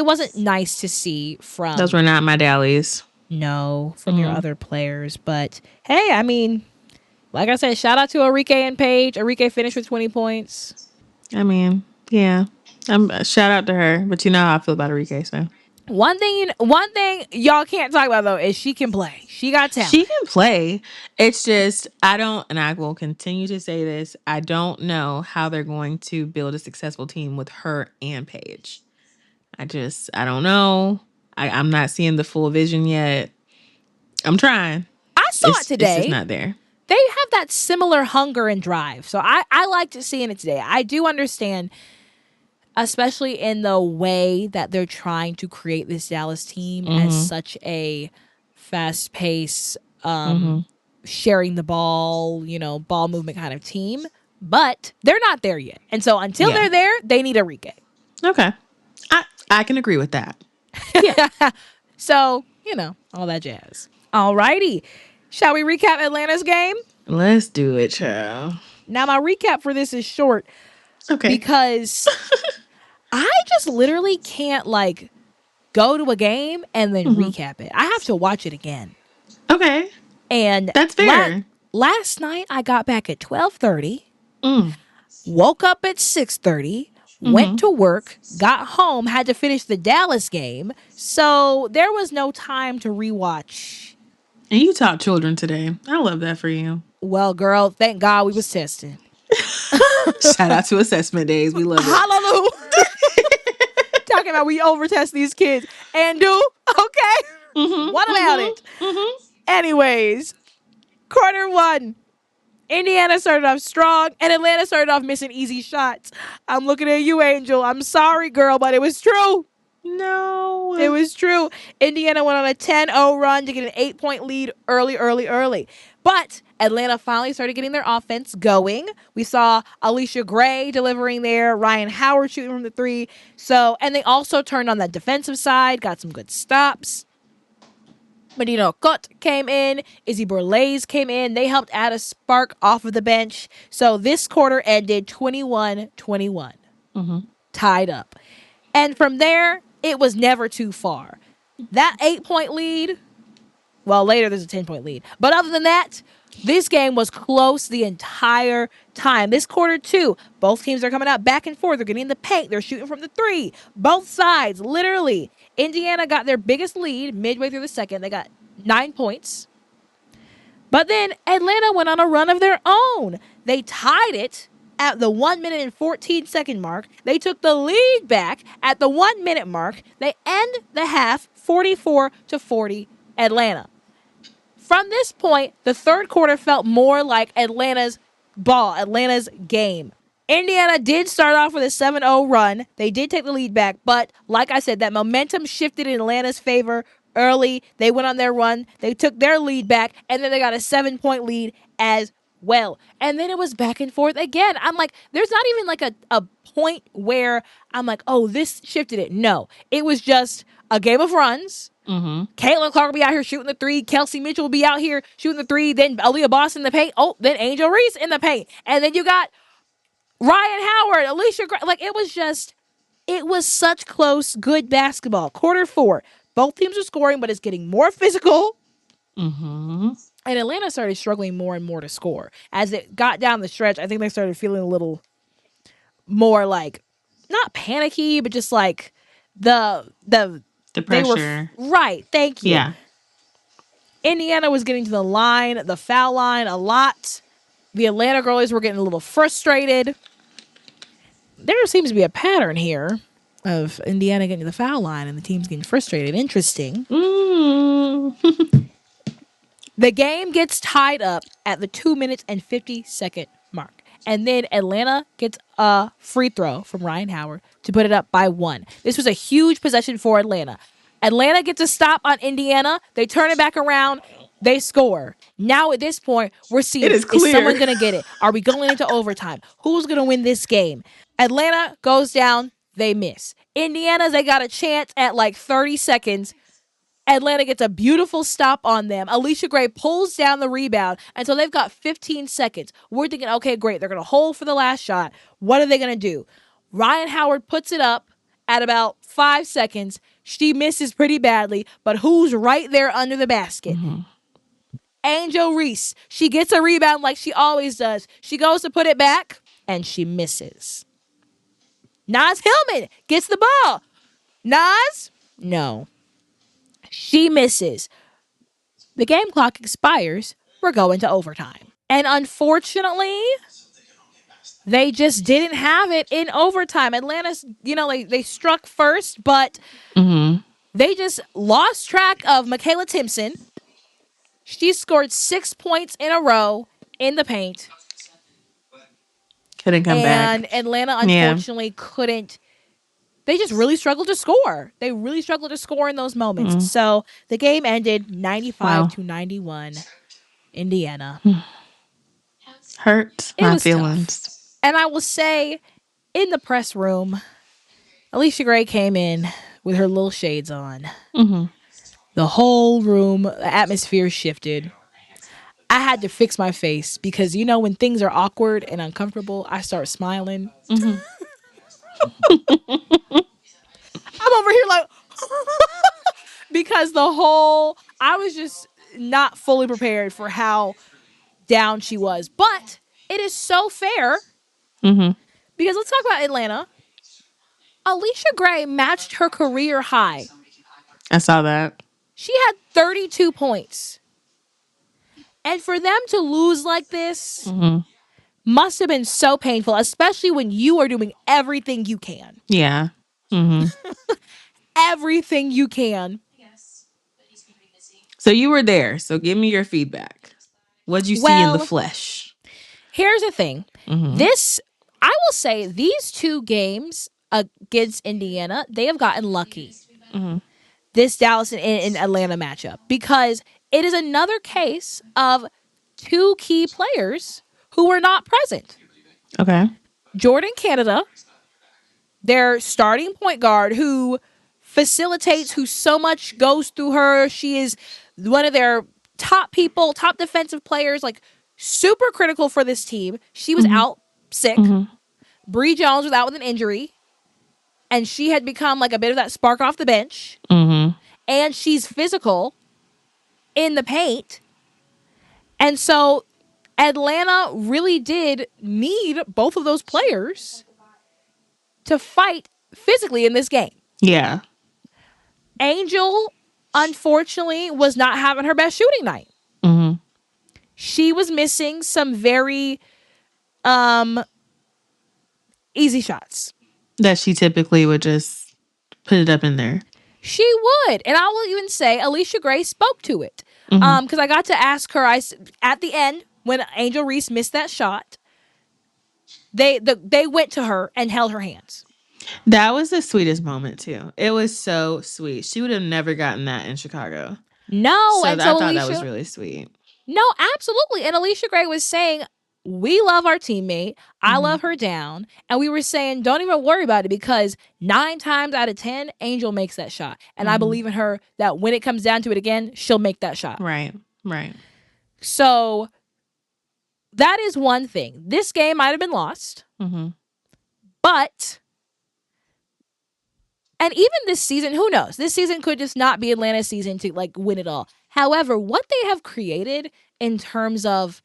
S1: wasn't nice to see from.
S4: Those were not my Dallies.
S1: No, from your other players. But hey, I mean, like I said, shout out to Arike and Paige. Arike finished with 20 points.
S4: I mean, yeah. Shout out to her, but you know how I feel about Arike, so.
S1: One thing y'all can't talk about though is she can play. She got talent.
S4: She can play. It's just and I will continue to say this, I don't know how they're going to build a successful team with her and Paige. I don't know. I'm not seeing the full vision yet. I'm trying.
S1: I saw it today.
S4: It's just not there.
S1: They have that similar hunger and drive. So I liked seeing it today. I do understand, especially in the way that they're trying to create this Dallas team as such a fast-paced, sharing the ball, ball movement kind of team. But they're not there yet. And so until they're there, they need Arike.
S4: Okay. I can agree with that.
S1: Yeah. So, all that jazz. All righty. Shall we recap Atlanta's game?
S4: Let's do it, child.
S1: Now, my recap for this is short.
S4: Okay.
S1: Because I just literally can't, go to a game and then recap it. I have to watch it again.
S4: Okay.
S1: And
S4: that's fair.
S1: Last night, I got back at 12:30. Woke up at 6:30. Went to work, got home, had to finish the Dallas game. So there was no time to rewatch.
S4: And you taught children today. I love that for you.
S1: Well, girl, thank God we was testing.
S4: Shout out to assessment days. We love it.
S1: Hallelujah. Talking about we overtest these kids. And okay. What about it? Anyways, quarter one. Indiana started off strong, and Atlanta started off missing easy shots. I'm looking at you, Angel. I'm sorry, girl, but it was true.
S4: No.
S1: It was true. Indiana went on a 10-0 run to get an 8-point lead early. But Atlanta finally started getting their offense going. We saw Alicia Gray delivering there, Ryan Howard shooting from the three. And they also turned on that defensive side, got some good stops. Medina Cot came in. Izzy Borlaise came in. They helped add a spark off of the bench. So this quarter ended 21-21. Tied up. And from there, it was never too far. That 8-point lead, well, later there's a 10-point lead. But other than that, this game was close the entire time. This quarter, too, both teams are coming out back and forth. They're getting in the paint. They're shooting from the three. Both sides, literally. Indiana got their biggest lead midway through the second. They got 9 points. But then Atlanta went on a run of their own. They tied it at the 1 minute and 14 second mark. They took the lead back at the 1 minute mark. They end the half 44-40 Atlanta. From this point, the third quarter felt more like Atlanta's ball, Atlanta's game. Indiana did start off with a 7-0 run. They did take the lead back, but like I said, that momentum shifted in Atlanta's favor early. They went on their run. They took their lead back, and then they got a 7-point lead as well. And then it was back and forth again. I'm like, there's not even like a point where I'm like, oh, this shifted it. No, it was just a game of runs. Caitlin Clark will be out here shooting the three. Kelsey Mitchell will be out here shooting the three. Then Aaliyah Boston in the paint. Oh, then Angel Reese in the paint. And then you got Ryan Howard, Alicia Gray. Like, it was such close, good basketball. Quarter four. Both teams are scoring, but it's getting more physical. And Atlanta started struggling more and more to score. As it got down the stretch, I think they started feeling a little more like, not panicky, but just like the
S4: pressure.
S1: Right. Thank you.
S4: Yeah.
S1: Indiana was getting to the line, the foul line a lot. The Atlanta girlies were getting a little frustrated. There seems to be a pattern here of Indiana getting to the foul line and the team's getting frustrated. Interesting. The game gets tied up at the 2 minutes and 50-second mark. And then Atlanta gets a free throw from Ryan Howard to put it up by 1. This was a huge possession for Atlanta. Atlanta gets a stop on Indiana. They turn it back around. They score. Now at this point, we're seeing, is someone going to get it? Are we going into overtime? Who's going to win this game? Atlanta goes down. They miss. Indiana, they got a chance at like 30 seconds. Atlanta gets a beautiful stop on them. Alicia Gray pulls down the rebound, and so they've got 15 seconds. We're thinking, okay, great. They're going to hold for the last shot. What are they going to do? Ryan Howard puts it up at about 5 seconds. She misses pretty badly, but who's right there under the basket? Angel Reese. She gets a rebound like she always does. She goes to put it back, and she misses. Naz Hillman gets the ball. Naz? No. She misses. The game clock expires. We're going to overtime. And unfortunately, they just didn't have it in overtime. Atlanta's, they struck first, but they just lost track of Michaela Timpson. She scored 6 points in a row in the paint.
S4: Couldn't come back.
S1: And Atlanta, unfortunately, couldn't. They just really struggled to score. They really struggled to score in those moments. So the game ended 95-91. Indiana.
S4: Hurt my feelings.
S1: Tough. And I will say, in the press room, Alicia Gray came in with her little shades on. The whole room, the atmosphere shifted. I had to fix my face because, when things are awkward and uncomfortable, I start smiling. I'm over here like, because I was just not fully prepared for how down she was. But it is so fair because let's talk about Atlanta. Alicia Gray matched her career high.
S4: I saw that.
S1: She had 32 points. And for them to lose like this must have been so painful, especially when you are doing everything you can.
S4: Yeah.
S1: Everything you can.
S4: So you were there. So give me your feedback. What'd you see in the flesh?
S1: Here's the thing. I will say these two games against Indiana, they have gotten lucky. This Dallas and Atlanta matchup, because it is another case of two key players who were not present.
S4: Okay.
S1: Jordan Canada, their starting point guard, who facilitates, who so much goes through her. She is one of their top people, top defensive players, like super critical for this team. She was out sick. Bree Jones was out with an injury. and she had become like a bit of that spark off the bench.
S4: Mm-hmm.
S1: And she's physical in the paint. And so Atlanta really did need both of those players to fight physically in this game.
S4: Yeah.
S1: Angel, unfortunately, was not having her best shooting night.
S4: Mm-hmm.
S1: She was missing some very easy shots.
S4: That she typically would just put it up in there.
S1: She would. And I will even say Alicia Gray spoke to it.
S4: Mm-hmm.
S1: Because I got to ask her at the end when Angel Reese missed that shot, they went to her and held her hands.
S4: That was the sweetest moment too. It was so sweet. She would have never gotten that in Chicago.
S1: No,
S4: So
S1: and
S4: I
S1: so
S4: thought
S1: Alicia,
S4: that was really sweet.
S1: no, absolutely. And Alicia Gray was saying, we love our teammate. I love her down. And we were saying, don't even worry about it because 9 times out of 10, Angel makes that shot. And I believe in her that when it comes down to it again, she'll make that shot.
S4: Right. Right.
S1: So that is one thing. This game might have been lost.
S4: Mm-hmm.
S1: But, and even this season, who knows? This season could just not be Atlanta's season to like win it all. However, what they have created in terms of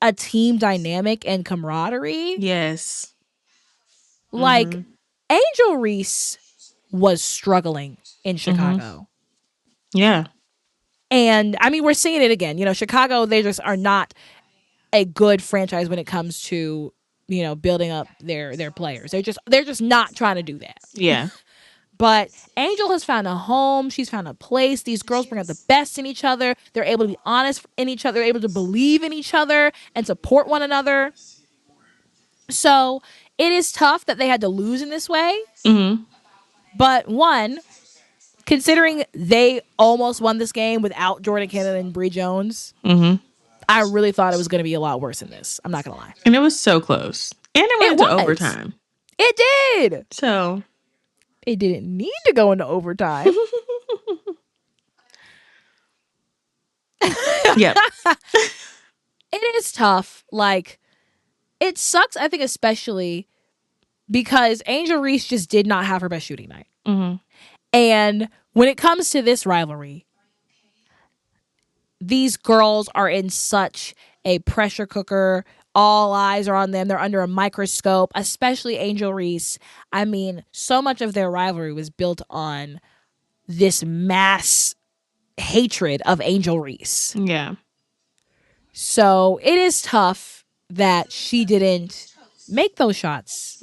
S1: a team dynamic and camaraderie,
S4: Yes.
S1: like Angel Reese was struggling in Chicago.
S4: Yeah.
S1: And I mean, we're seeing it again. You know, Chicago, they just are not a good franchise when it comes to, you know, building up their players. They're just not trying to do that.
S4: Yeah.
S1: But Angel has found a home. She's found a place. These girls bring out the best in each other. They're able to be honest in each other. They're able to believe in each other and support one another. So it is tough that they had to lose in this way.
S4: Mm-hmm.
S1: But one, considering they almost won this game without Jordan Cannon and Bree Jones, I really thought it was going to be a lot worse than this. I'm not going to lie.
S4: And it was so close. And it went into overtime.
S1: It did.
S4: So
S1: it didn't need to go into overtime.
S4: Yep.
S1: It is tough. Like, it sucks, I think, especially because Angel Reese just did not have her best shooting night. And when it comes to this rivalry, these girls are in such a pressure cooker. All eyes are on them. They're under a microscope, especially Angel Reese. I mean, so much of their rivalry was built on this mass hatred of Angel Reese.
S4: Yeah.
S1: So it is tough that she didn't make those shots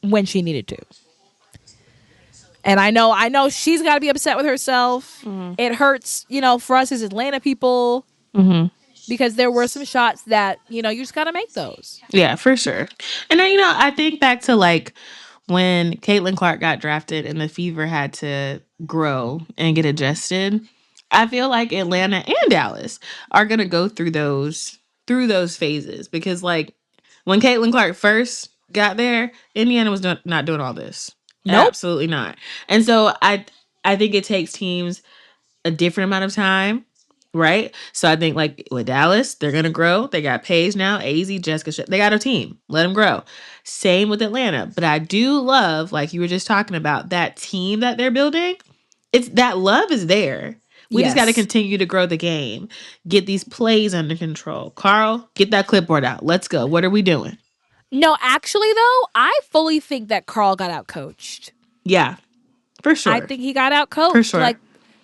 S1: when she needed to. And I know she's got to be upset with herself. It hurts, you know, for us as Atlanta people. Because there were some shots that, you know, you just got to make those.
S4: Yeah, for sure. And then, you know, I think back to like when Caitlin Clark got drafted and the Fever had to grow and get adjusted. I feel like Atlanta and Dallas are going to go through those phases because like when Caitlin Clark first got there, Indiana was not doing all this.
S1: Nope.
S4: Absolutely not. And so I think it takes teams a different amount of time. Right. So I think like with Dallas, they're going to grow. They got Paige now, AZ, Jessica. They got a team. Let them grow. Same with Atlanta. But I do love, like you were just talking about, that team that they're building. It's that love is there. We just got to continue to grow the game. Get these plays under control. Carl, get that clipboard out. Let's go. What are we doing?
S1: No, actually, though, I fully think that Carl got outcoached.
S4: Yeah, for sure.
S1: I think he got outcoached.
S4: For sure.
S1: Like,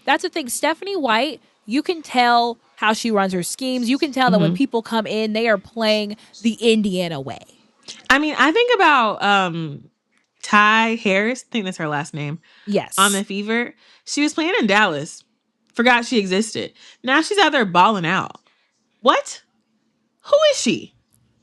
S1: that's the thing. Stephanie White, you can tell how she runs her schemes. You can tell that when people come in, they are playing the Indiana way.
S4: I mean, I think about Ty Harris. I think that's her last name.
S1: Yes.
S4: On the Fever. She was playing in Dallas. Forgot she existed. Now she's out there balling out. What? Who is she?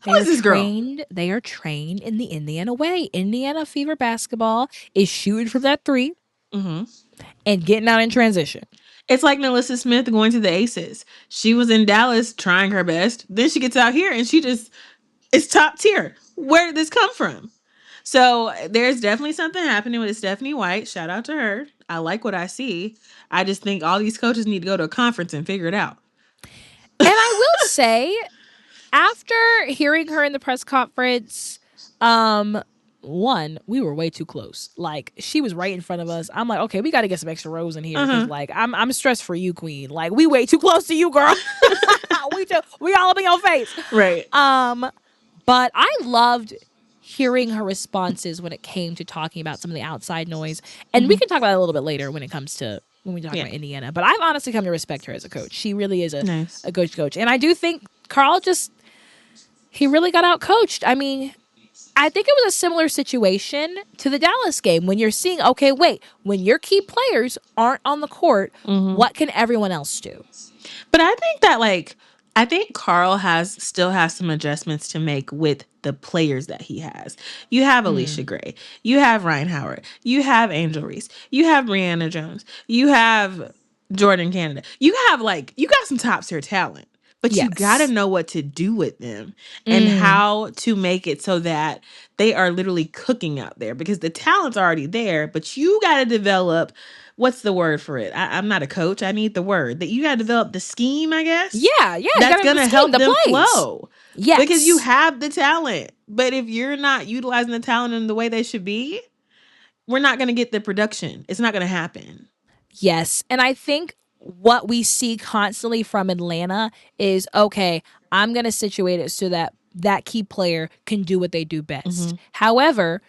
S4: Who is this girl?
S1: They are trained in the Indiana way. Indiana Fever basketball is shooting from that 3 and getting out in transition.
S4: It's like Melissa Smith going to the Aces. She was in Dallas trying her best. Then she gets out here and she just is top tier. Where did this come from? So there's definitely something happening with Stephanie White. Shout out to her. I like what I see. I just think all these coaches need to go to a conference and figure it out.
S1: And I will say, after hearing her in the press conference, one, we were way too close. Like, she was right in front of us. I'm like, okay, we got to get some extra rows in here because, like, I'm stressed for you, queen. Like, we way too close to you, girl. we all up in your face.
S4: Right.
S1: But I loved hearing her responses when it came to talking about some of the outside noise, and we can talk about it a little bit later when we talk about Indiana. But I've honestly come to respect her as a coach. She really is a good coach, and I do think Carl he really got out coached. I mean, I think it was a similar situation to the Dallas game when you're seeing, okay, wait, when your key players aren't on the court, what can everyone else do?
S4: But I think that, like, I think Carl still has some adjustments to make with the players that he has. You have Alicia Gray. You have Ryan Howard. You have Angel Reese. You have Brianna Jones. You have Jordan Canada. You got some top tier talent. But you got to know what to do with them and how to make it so that they are literally cooking out there, because the talent's already there, but you got to develop, what's the word for it? I'm not a coach. I need the word. That you got to develop the scheme, I guess.
S1: Yeah.
S4: That's going to help them flow.
S1: Yes.
S4: Because you have the talent. But if you're not utilizing the talent in the way they should be, we're not going to get the production. It's not going to happen.
S1: Yes. And I think what we see constantly from Atlanta is, okay, I'm going to situate it so that key player can do what they do best. However,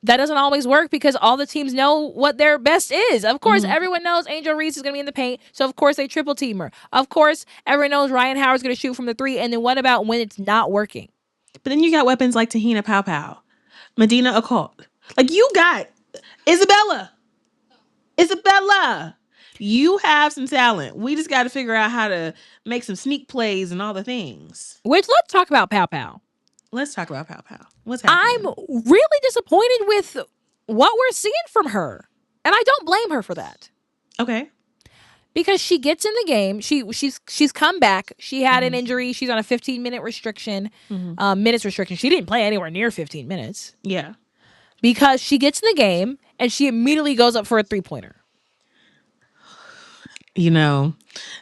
S1: that doesn't always work because all the teams know what their best is. Of course, everyone knows Angel Reese is going to be in the paint, so of course they triple team her. Of course, everyone knows Ryan Howard's going to shoot from the 3, and then what about when it's not working?
S4: But then you got weapons like Tahina Pow, Medina Occult. Like, you got Isabella. You have some talent. We just got to figure out how to make some sneak plays and all the things.
S1: Which, let's talk about Pow Pow.
S4: Let's talk about Pow Pow. What's happening?
S1: I'm really disappointed with what we're seeing from her. And I don't blame her for that.
S4: Okay.
S1: Because she gets in the game. She's come back. She had an injury. She's on a 15-minute restriction, minutes restriction. She didn't play anywhere near 15 minutes.
S4: Yeah.
S1: Because she gets in the game and she immediately goes up for a 3-pointer.
S4: You know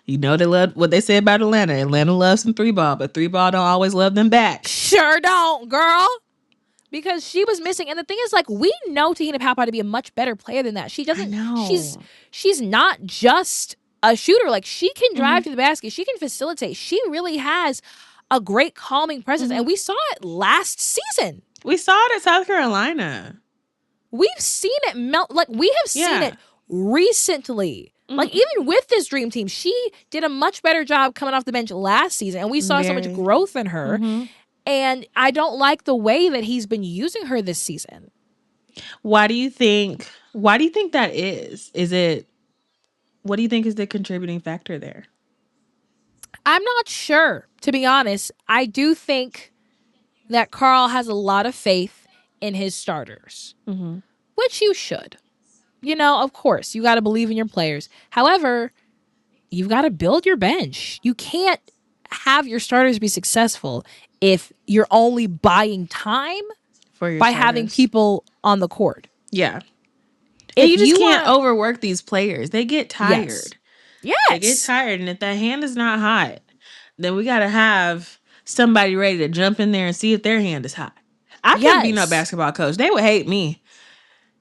S4: they love what they say about Atlanta. Atlanta loves some 3-ball, but 3-ball don't always love them back.
S1: Sure don't, girl. Because she was missing. And the thing is, like, we know Tahina Pow to be a much better player than that. She doesn't know. She's not just a shooter. Like, she can drive to the basket. She can facilitate. She really has a great calming presence. And we saw it last season.
S4: We saw it at South Carolina.
S1: We've seen it melt. Like, we have seen it recently. Like, even with this dream team, she did a much better job coming off the bench last season. And we saw so much growth in her. And I don't like the way that he's been using her this season.
S4: Why do you think that is? What do you think is the contributing factor there?
S1: I'm not sure, to be honest. I do think that Carl has a lot of faith in his starters, which you should. You know, of course, you got to believe in your players. However, you've got to build your bench. You can't have your starters be successful if you're only buying time by having people on the court.
S4: Yeah. And you just can't overwork these players. They get tired.
S1: Yes.
S4: They get tired. And if that hand is not hot, then we got to have somebody ready to jump in there and see if their hand is hot. I couldn't be no basketball coach. They would hate me.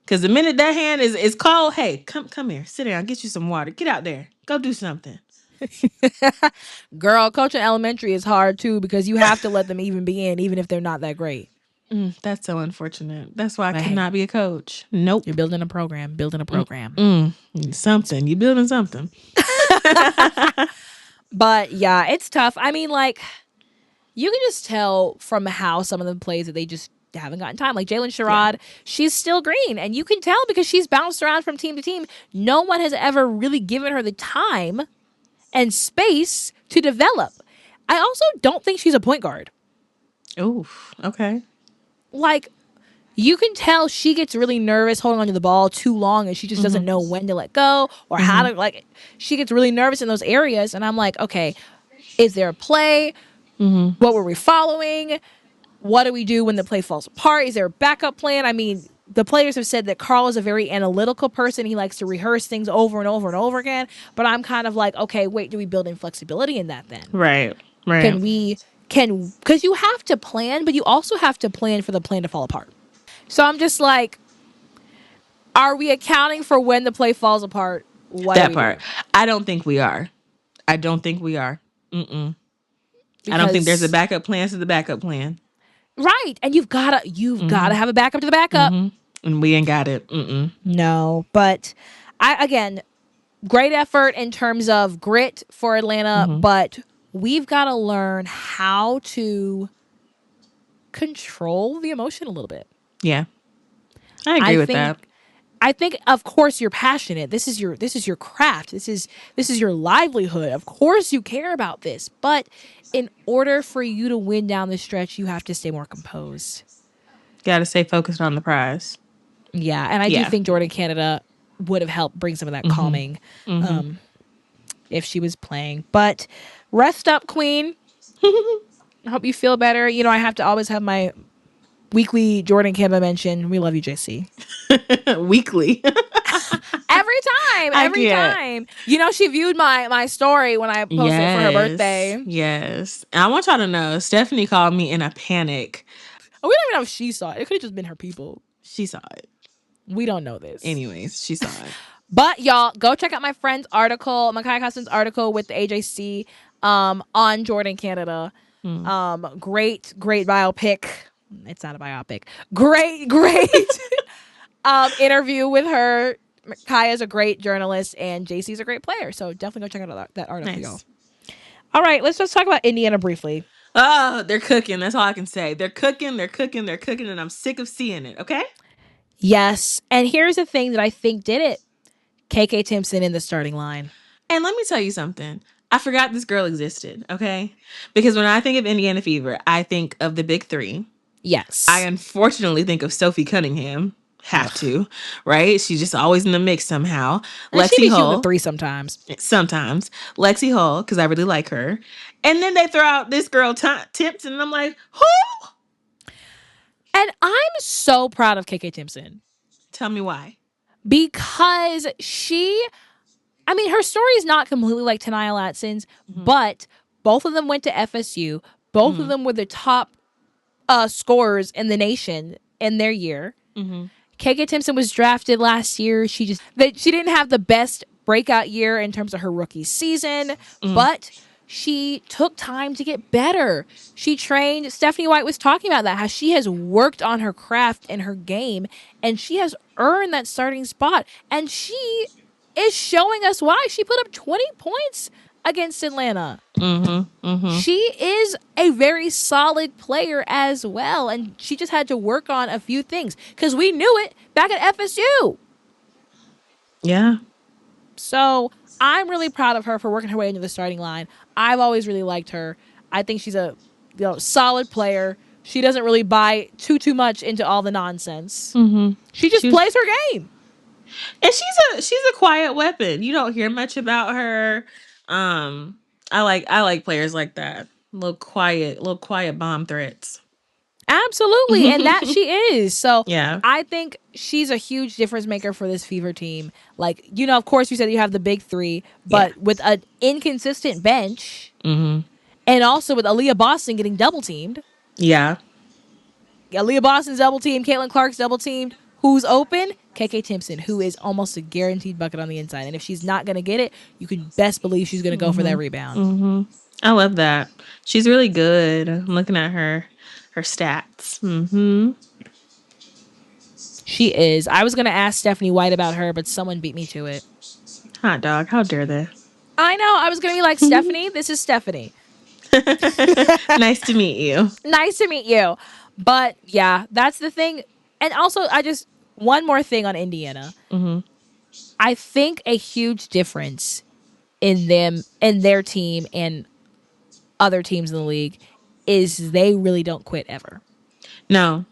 S4: Because the minute that hand is cold, hey, come here, sit down, get you some water. Get out there. Go do something.
S1: Girl, coaching elementary is hard too because you have to let them even be in, even if they're not that great.
S4: That's so unfortunate. That's why I could not be a coach. Nope.
S1: You're building a program.
S4: Something. You're building something.
S1: But yeah, it's tough. I mean, like, you can just tell from how some of them plays that they just haven't gotten time. Like Jalen Sherrod, she's still green. And you can tell because she's bounced around from team to team. No one has ever really given her the time and space to develop. I also don't think she's a point guard.
S4: Oof. Okay.
S1: Like, you can tell she gets really nervous holding onto the ball too long and she just doesn't know when to let go or how to, like, she gets really nervous in those areas. And I'm like, okay, is there a play? What were we following? What do we do when the play falls apart? Is there a backup plan? I mean, the players have said that Carl is a very analytical person. He likes to rehearse things over and over and over again. But I'm kind of like, okay, wait, do we build in flexibility in that then?
S4: Right.
S1: Because you have to plan, but you also have to plan for the plan to fall apart. So I'm just like, are we accounting for when the play falls apart? What are
S4: That
S1: we
S4: part.
S1: doing?
S4: I don't think we are. I don't think we are. Mm-mm. I don't think there's a
S1: Because
S4: backup plan to the backup plan.
S1: right, and you've gotta have a backup to the backup.
S4: And we ain't got it. Mm-mm.
S1: No, but I again, great effort in terms of grit for Atlanta, but we've got to learn how to control the emotion a little bit.
S4: Yeah. I agree with that.
S1: I think of course you're passionate. This is your craft. This is your livelihood. Of course you care about this, but in order for you to win down the stretch, you have to stay more composed.
S4: Got to stay focused on the prize.
S1: Yeah, and I do think Jordan Canada would have helped bring some of that calming if she was playing. But rest up, Queen. I hope you feel better. You know, I have to always have my weekly Jordan Canada mention. We love you, JC.
S4: Weekly.
S1: Every time. You know, she viewed my story when I posted it for her birthday.
S4: Yes. And I want y'all to know, Stephanie called me in a panic.
S1: We don't even know if she saw it. It could have just been her people.
S4: She saw it.
S1: We don't know this.
S4: Anyways, she saw it.
S1: But y'all, go check out my friend's article, Makai Cousins' article with the AJC on Jordan Canada. Great biopic. It's not a biopic. Great interview with her. Kaya's a great journalist and JC's a great player. So definitely go check out that article, y'all. All right, let's just talk about Indiana briefly.
S4: Oh, they're cooking. That's all I can say. They're cooking, and I'm sick of seeing it, okay?
S1: Yes. And here's the thing that I think did it. KK Tempestt in the starting line.
S4: And let me tell you something. I forgot this girl existed, okay? Because when I think of Indiana Fever, I think of the big three.
S1: Yes.
S4: I unfortunately think of Sophie Cunningham. Have to, right? She's just always in the mix somehow.
S1: And
S4: Lexi
S1: she be
S4: Hull.
S1: shooting the three sometimes.
S4: Sometimes. Lexi Hull, because I really like her. And then they throw out this girl, Tempestt, and I'm like, who?
S1: And I'm so proud of KK Tempestt.
S4: Tell me why.
S1: Because her story is not completely like Tanaya Latson's, but both of them went to FSU. Both of them were the top scorers in the nation in their year. KK Tempestt was drafted last year. She didn't have the best breakout year in terms of her rookie season, but she took time to get better. She trained. Stephanie White was talking about that, how she has worked on her craft and her game, and she has earned that starting spot. And she is showing us why. She put up 20 points against Atlanta. She is a very solid player as well, and she just had to work on a few things because we knew it back at FSU.
S4: Yeah.
S1: So I'm really proud of her for working her way into the starting line. I've always really liked her. I think she's a solid player. She doesn't really buy too much into all the nonsense. She just plays her game.
S4: And she's a quiet weapon. You don't hear much about her. I like players like that. Little quiet bomb threats.
S1: Absolutely. And that she is. So
S4: yeah.
S1: I think she's a huge difference maker for this Fever team. Like, of course you said you have the big three, but with an inconsistent bench and also with Aaliyah Boston getting double teamed.
S4: Yeah.
S1: Aaliyah Boston's double teamed, Caitlin Clark's double teamed. Who's open? KK Tempestt, who is almost a guaranteed bucket on the inside. And if she's not going to get it, you can best believe she's going to go for that rebound.
S4: I love that. She's really good. I'm looking at her stats.
S1: She is. I was going to ask Stephanie White about her, but someone beat me to it.
S4: Hot dog. How dare they?
S1: I know. I was going to be like, Stephanie, this is Stephanie.
S4: Nice to meet you.
S1: Nice to meet you. But yeah, that's the thing. And also, one more thing on Indiana. I think a huge difference in their team and other teams in the league is they really don't quit ever.
S4: No,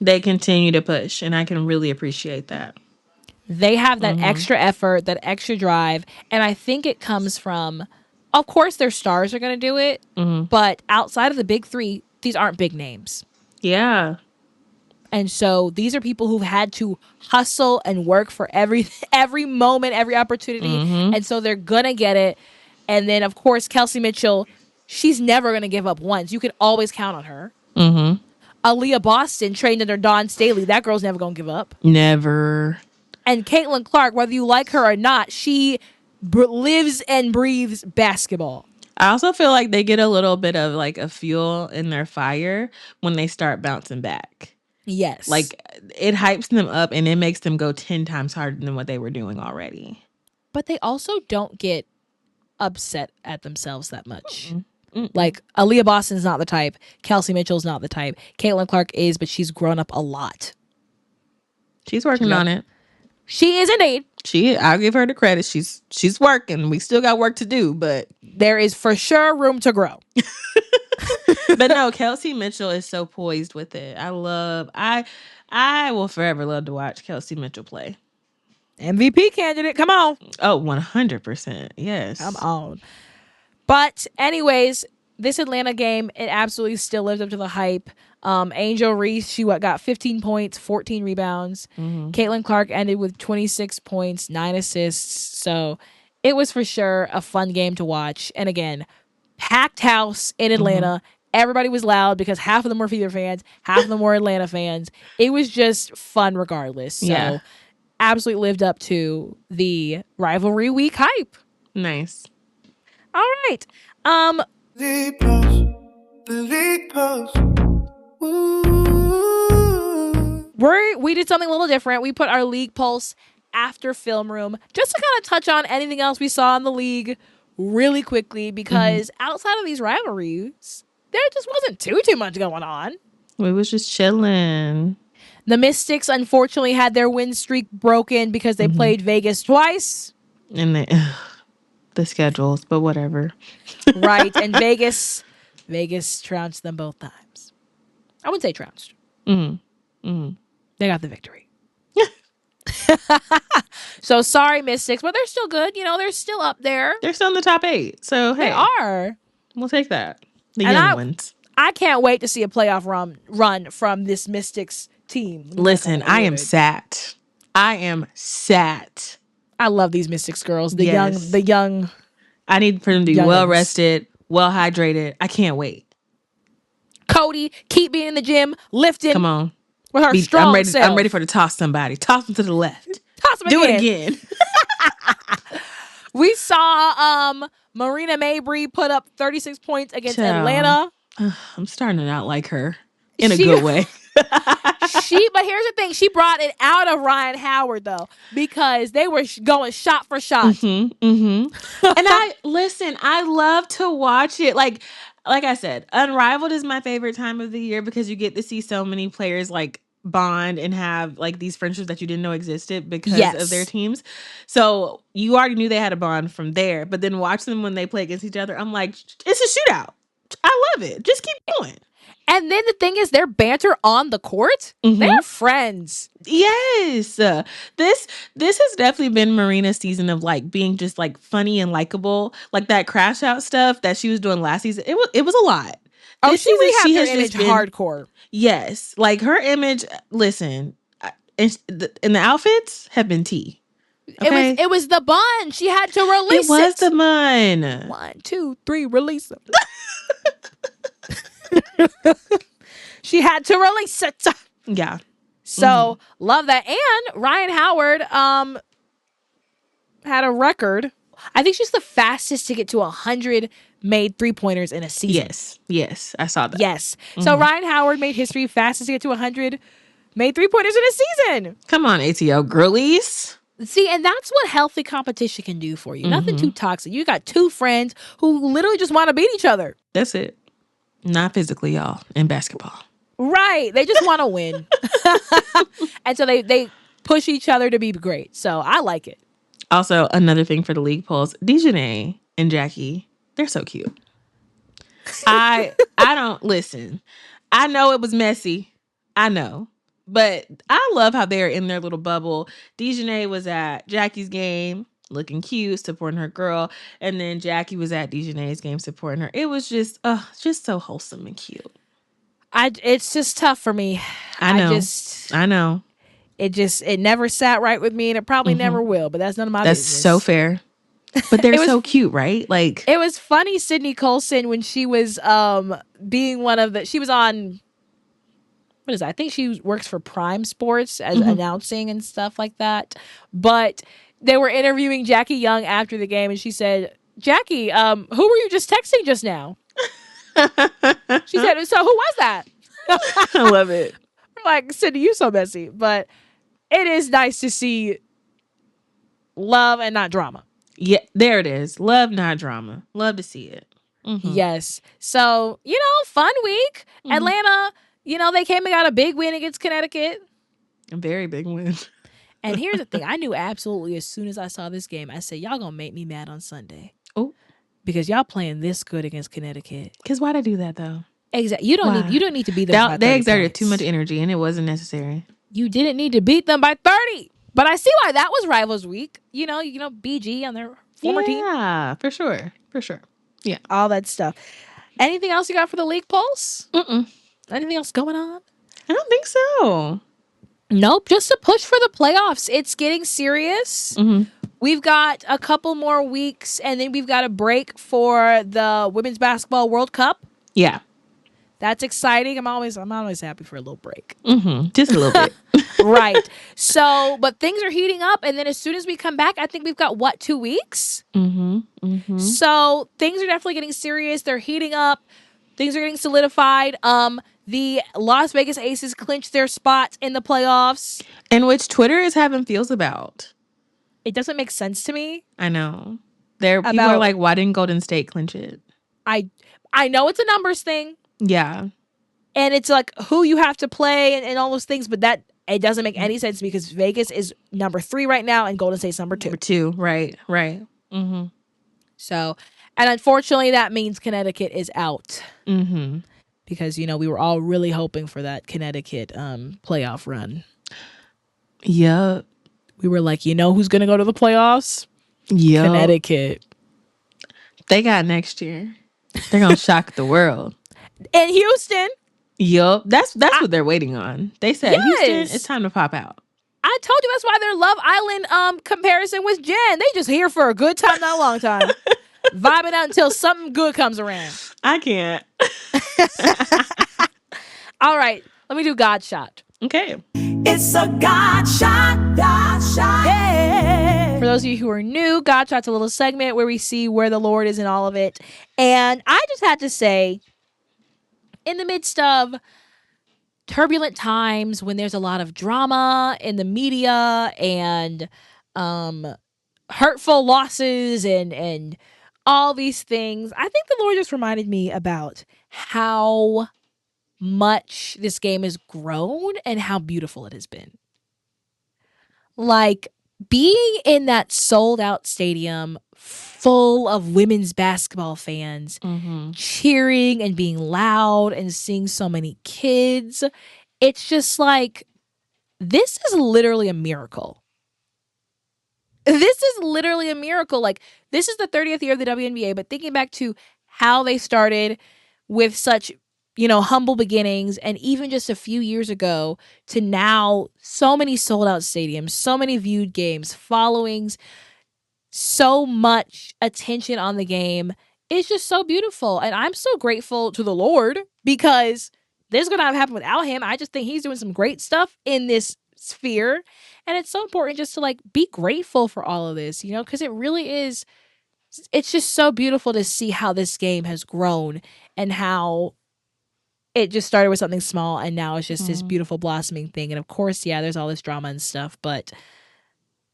S4: they continue to push, and I can really appreciate that.
S1: They have that extra effort, that extra drive, and I think it comes from, of course, their stars are going to do it, but outside of the big three, these aren't big names.
S4: Yeah.
S1: And so these are people who've had to hustle and work for every moment, every opportunity. And so they're going to get it. And then, of course, Kelsey Mitchell, she's never going to give up once. You can always count on her. Aaliyah Boston trained under Dawn Staley. That girl's never gonna give up.
S4: Never.
S1: And Caitlin Clark, whether you like her or not, she lives and breathes basketball.
S4: I also feel like they get a little bit of like a fuel in their fire when they start bouncing back.
S1: Yes.
S4: Like it hypes them up and it makes them go 10 times harder than what they were doing already.
S1: But they also don't get upset at themselves that much.
S4: Mm-mm.
S1: Like Aaliyah Boston's not the type. Kelsey Mitchell's not the type. Caitlin Clark is, but she's grown up a lot.
S4: She's working on it.
S1: She is indeed.
S4: I'll give her the credit. She's working. We still got work to do, but
S1: there is for sure room to grow.
S4: But no, Kelsey Mitchell is so poised with it. I will forever love to watch Kelsey Mitchell play.
S1: MVP candidate. Come on.
S4: Oh, 100%. Yes.
S1: Come on. But anyways, this Atlanta game, it absolutely still lived up to the hype. Angel Reese, she got 15 points, 14 rebounds.
S4: Mm-hmm.
S1: Caitlin Clark ended with 26 points, 9 assists. So it was for sure a fun game to watch. And again, packed house in Atlanta. Mm-hmm. Everybody was loud because half of them were Fever fans, half of them were Atlanta fans. It was just fun regardless. So absolutely lived up to the rivalry week hype.
S4: Nice.
S1: All right.
S3: League Post. The League Post.
S1: We did something a little different. We put our league pulse after film room just to kind of touch on anything else we saw in the league really quickly because outside of these rivalries, there just wasn't too much going on.
S4: We was just chilling.
S1: The Mystics unfortunately had their win streak broken because they played Vegas twice.
S4: And the schedules, but whatever.
S1: Right, and Vegas trounced them both times. I wouldn't say trounced. They got the victory. So sorry, Mystics, but they're still good. You know, they're still up there.
S4: They're still in the top 8. So, hey.
S1: They are.
S4: We'll take that. The young ones.
S1: I can't wait to see a playoff run from this Mystics team.
S4: Listen, I am sat. I
S1: love these Mystics girls. The young.
S4: I need for them to be well rested, well hydrated. I can't wait.
S1: Cody, keep being in the gym, lifting.
S4: Come on.
S1: With her strong
S4: I'm ready for to toss somebody. Toss them to the left.
S1: Toss them
S4: Do
S1: again.
S4: it again.
S1: We saw Marina Mabrey put up 36 points against Atlanta.
S4: I'm starting to not like her in a good way.
S1: But here's the thing. She brought it out of Ryan Howard, though, because they were going shot for shot.
S4: And I love to watch it. Like I said, Unrivaled is my favorite time of the year because you get to see so many players like bond and have like these friendships that you didn't know existed because of their teams. So you already knew they had a bond from there, but then watch them when they play against each other. I'm like, it's a shootout. I love it. Just keep going.
S1: And then the thing is, their banter on the court, they're friends.
S4: Yes. This has definitely been Marina's season of like being just like funny and likable. Like that crash out stuff that she was doing last season. It was a lot.
S1: Oh,
S4: this
S1: she has her image hardcore.
S4: Yes. Like her image, listen, and the outfits have been tea. Okay?
S1: It was the bun. She had to release it.
S4: It was the bun.
S1: 1, 2, 3, release it. She had to release it.
S4: Yeah.
S1: So love that. And Ryan Howard had a record. I think she's the fastest to get to 100 made 3-pointers in a season.
S4: Yes. I saw that.
S1: Yes. So Ryan Howard made history, fastest to get to 100 made 3-pointers in a season.
S4: Come on, ATL girlies.
S1: See, and that's what healthy competition can do for you. Nothing too toxic. You got 2 friends who literally just want to beat each other.
S4: That's it. Not physically, y'all, in basketball.
S1: Right. They just want to win. And so they push each other to be great. So I like it.
S4: Also, another thing for the league polls, Dejanay and Jackie, they're so cute. I don't listen. I know it was messy. I know. But I love how they're in their little bubble. Dejanay was at Jackie's game, looking cute, supporting her girl. And then Jackie was at Dejanay's game, supporting her. It was just so wholesome and cute.
S1: It's just tough for me.
S4: I know.
S1: It never sat right with me, and it probably never will. But that's none of my business.
S4: That's so fair. But they're so cute, right? Like
S1: it was funny. Sydney Colson when she was being one of the. She was on what is that? I think she works for Prime Sports as announcing and stuff like that. But they were interviewing Jackie Young after the game, and she said, Jackie, who were you just texting just now? She said, so who was that?
S4: I love it.
S1: Like, Cindy, you so messy. But it is nice to see love and not drama.
S4: Yeah, there it is. Love, not drama. Love to see it.
S1: Yes. So, fun week. Atlanta, they came and got a big win against Connecticut.
S4: A very big win.
S1: And here's the thing. I knew absolutely as soon as I saw this game, I said, y'all gonna make me mad on Sunday.
S4: Oh.
S1: Because y'all playing this good against Connecticut.
S4: Because why'd I do that, though?
S1: Exactly. You don't need to beat them by 30
S4: They exerted
S1: points.
S4: too much energy, and it wasn't necessary.
S1: You didn't need to beat them by 30. But I see why that was Rivals Week. BG on their former team.
S4: Yeah, for sure. For sure. Yeah.
S1: All that stuff. Anything else you got for the league pulse?
S4: Mm-mm.
S1: Anything else going on?
S4: I don't think so.
S1: Nope. Just a push for the playoffs. It's getting serious. We've got a couple more weeks, and then we've got a break for the Women's Basketball World Cup.
S4: Yeah.
S1: That's exciting. I'm always happy for a little break.
S4: Just a little bit.
S1: Right. So, but things are heating up, and then as soon as we come back, I think we've got 2 weeks? So things are definitely getting serious. They're heating up. Things are getting solidified. The Las Vegas Aces clinched their spot in the playoffs.
S4: And which Twitter is having feels about.
S1: It doesn't make sense to me.
S4: I know. People are like, why didn't Golden State clinch it?
S1: I know it's a numbers thing.
S4: Yeah.
S1: And it's like who you have to play and all those things, but that it doesn't make any sense because Vegas is number 3 right now and Golden State's number 2.
S4: Number 2, right.
S1: So, and unfortunately that means Connecticut is out. Because, we were all really hoping for that Connecticut playoff run.
S4: Yep.
S1: We were like, who's going to go to the playoffs?
S4: Yep.
S1: Connecticut.
S4: They got next year. They're going to shock the world.
S1: And Houston.
S4: Yup. That's what they're waiting on. They said,
S1: Yes.
S4: Houston, it's time to pop out.
S1: I told you that's why their Love Island comparison with Jen. They just here for a good time, not a long time. Vibing out until something good comes around.
S4: I can't.
S1: All right. Let me do God Shot.
S4: Okay.
S3: It's a God shot, yeah.
S1: For those of you who are new, God Shot's a little segment where we see where the Lord is in all of it. And I just had to say, in the midst of turbulent times when there's a lot of drama in the media and hurtful losses and all these things, I think the Lord just reminded me about how much this game has grown and how beautiful it has been. Like being in that sold out stadium full of women's basketball fans cheering and being loud and seeing so many kids. It's just like, this is literally a miracle. This is literally a miracle. Like, this is the 30th year of the WNBA, but thinking back to how they started with such, humble beginnings, and even just a few years ago to now, so many sold out stadiums, so many viewed games, followings, so much attention on the game. It's just so beautiful. And I'm so grateful to the Lord because this could not have happened without him. I just think he's doing some great stuff in this sphere. And it's so important just to be grateful for all of this, because it really is. It's just so beautiful to see how this game has grown and how it just started with something small and now it's just this beautiful blossoming thing. And of course, yeah, there's all this drama and stuff, but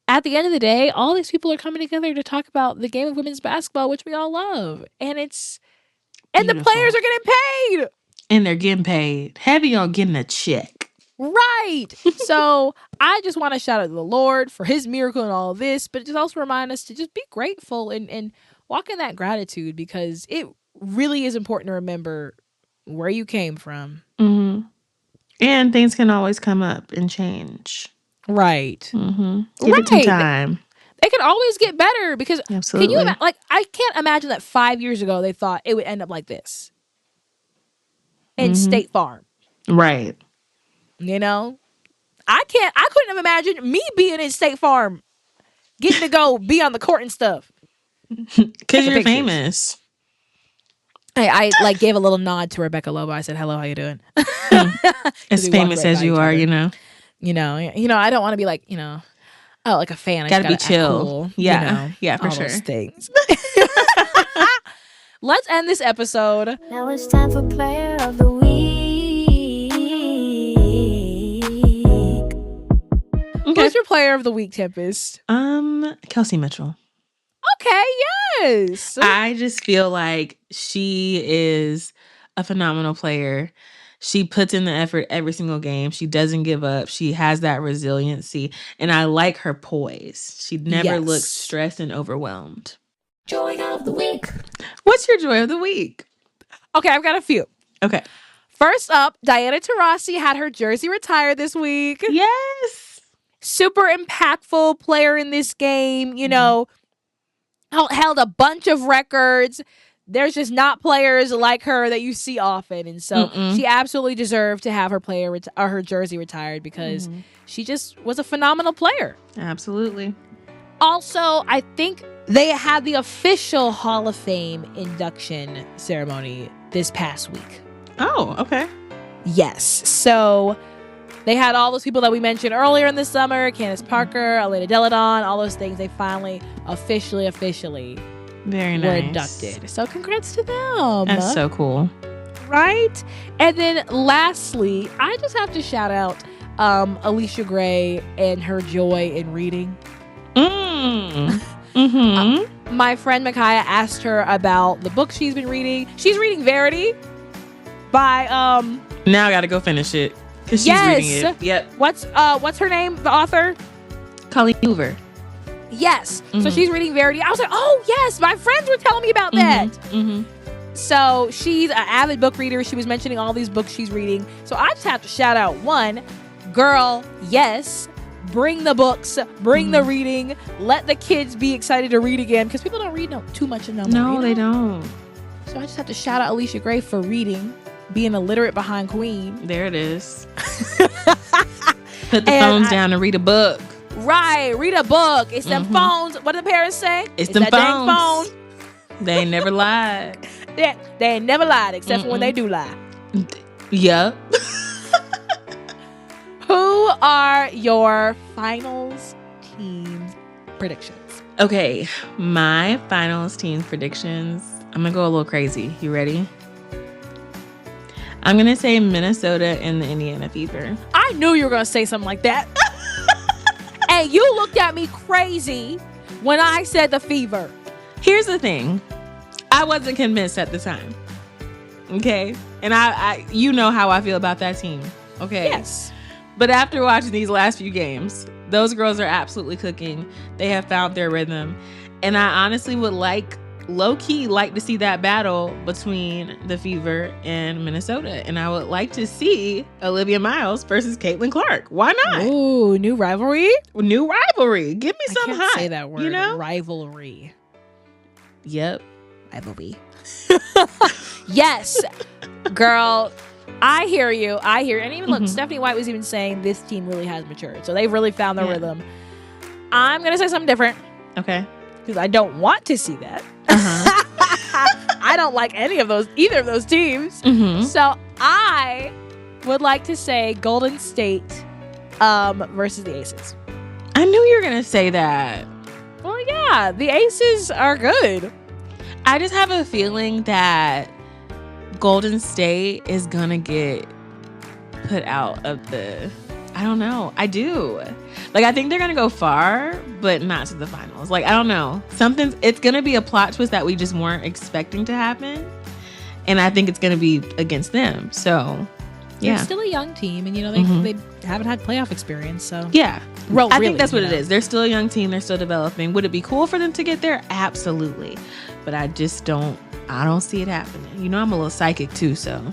S1: at the end of the day, all these people are coming together to talk about the game of women's basketball, which we all love. And the players are getting paid.
S4: And they're getting paid. Heavy on getting a check.
S1: Right. So I just want to shout out to the Lord for his miracle and all of this, but just also remind us to just be grateful and walk in that gratitude, because it really is important to remember where you came from.
S4: And things can always come up and change.
S1: Right.
S4: Give it some time.
S1: They can always get better, because
S4: Absolutely.
S1: can you imagine? I can't imagine that 5 years ago they thought it would end up like this in State Farm.
S4: Right.
S1: I couldn't have imagined me being in State Farm, getting to go be on the court and stuff.
S4: Because you're famous.
S1: I like gave a little nod to Rebecca Lobo. I said, "Hello, how you doing?"
S4: As famous as you are, you know.
S1: I don't want to be like, oh, like a fan. I
S4: Gotta
S1: just
S4: be chill.
S1: act cool,
S4: Yeah, yeah, for
S1: all
S4: sure.
S1: those things. Let's end this episode.
S3: Now it's time for Player of the Week.
S4: Okay.
S1: Who's your Player of the Week, Tempest?
S4: Kelsey Mitchell.
S1: Okay, yes.
S4: I just feel like she is a phenomenal player. She puts in the effort every single game. She doesn't give up. She has that resiliency. And I like her poise. She never looks stressed and overwhelmed.
S3: Joy of the Week.
S4: What's your joy of the week?
S1: Okay, I've got a few.
S4: Okay.
S1: First up, Diana Taurasi had her jersey retired this week.
S4: Yes.
S1: Super impactful player in this game, held a bunch of records. There's just not players like her that you see often. And so she absolutely deserved to have her her jersey retired because she just was a phenomenal player.
S4: Absolutely.
S1: Also, I think they had the official Hall of Fame induction ceremony this past week.
S4: Oh, okay.
S1: Yes. So they had all those people that we mentioned earlier in the summer, Candace Parker, Elena Deladon, all those things. They finally officially
S4: Very
S1: were
S4: nice.
S1: inducted. So congrats to them.
S4: That's so cool.
S1: Right? And then lastly, I just have to shout out Alicia Gray and her joy in reading. My friend Micaiah asked her about the book she's been reading. She's reading Verity by
S4: Now I gotta go finish it. Because she's reading it. Yep.
S1: What's her name, the author?
S4: Colleen Hoover.
S1: Yes. So she's reading Verity. I was like, oh yes, my friends were telling me about that. So she's an avid book reader. She was mentioning all these books she's reading. So I just have to shout out one, girl, yes, bring the books, bring the reading, let the kids be excited to read again because people don't read too much no more.
S4: No, they don't.
S1: So I just have to shout out Alicia Gray for reading, being illiterate behind Queen.
S4: There it is. Put the phones down and read a book.
S1: Right, read a book. It's them phones. What do the parents say?
S4: It's them
S1: that dang
S4: phones.
S1: phone.
S4: They ain't never lied.
S1: They ain't never lied except for when they do lie.
S4: Yep.
S1: Who are your finals teams predictions?
S4: Okay, my finals team predictions. I'm gonna go a little crazy. You ready? I'm gonna say Minnesota and the Indiana Fever.
S1: I knew you were gonna say something like that. And you looked at me crazy when I said the Fever.
S4: Here's the thing. I wasn't convinced at the time. Okay? And I you know how I feel about that team. Okay?
S1: Yes.
S4: But after watching these last few games, those girls are absolutely cooking. They have found their rhythm. And I honestly would low-key like to see that battle between the Fever and Minnesota. And I would like to see Olivia Miles versus Caitlin Clark. Why not?
S1: Ooh, new rivalry?
S4: New rivalry. Give me some
S1: I can't
S4: hot.
S1: say that word.
S4: You know?
S1: Rivalry.
S4: Yep.
S1: Rivalry. Yes. Girl, I hear you. And even look, Stephanie White was even saying this team really has matured. So they've really found their rhythm. I'm going to say something different.
S4: Okay.
S1: Because I don't want to see that. I don't like either of those teams. So I would like to say Golden State versus the Aces.
S4: I knew you were going to say that.
S1: Well, yeah, the Aces are good.
S4: I just have a feeling that Golden State is going to get put out of the... I don't know. I do. Like, I think they're going to go far, but not to the finals. Like, I don't know. It's going to be a plot twist that we just weren't expecting to happen. And I think it's going to be against them. So, yeah.
S1: They're still a young team, and, they haven't had playoff experience, so.
S4: Yeah.
S1: Well,
S4: I
S1: really,
S4: think that's what it is. They're still a young team. They're still developing. Would it be cool for them to get there? Absolutely. But I don't see it happening. I'm a little psychic too, so.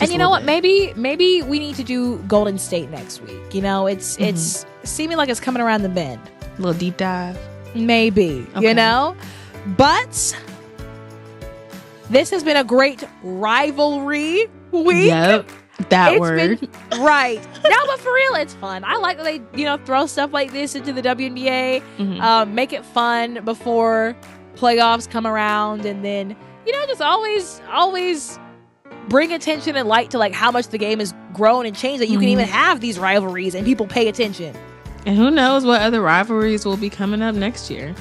S1: And you know what? Maybe we need to do Golden State next week. It's seeming like it's coming around the bend.
S4: A little deep dive.
S1: Maybe,
S4: Okay.
S1: But this has been a great rivalry week.
S4: Yep. That word.
S1: Right. No, but for real, it's fun. I like that they, throw stuff like this into the WNBA, make it fun before playoffs come around, and then, just always bring attention and light to like how much the game has grown and changed that you can even have these rivalries and people pay attention.
S4: And who knows what other rivalries will be coming up next year.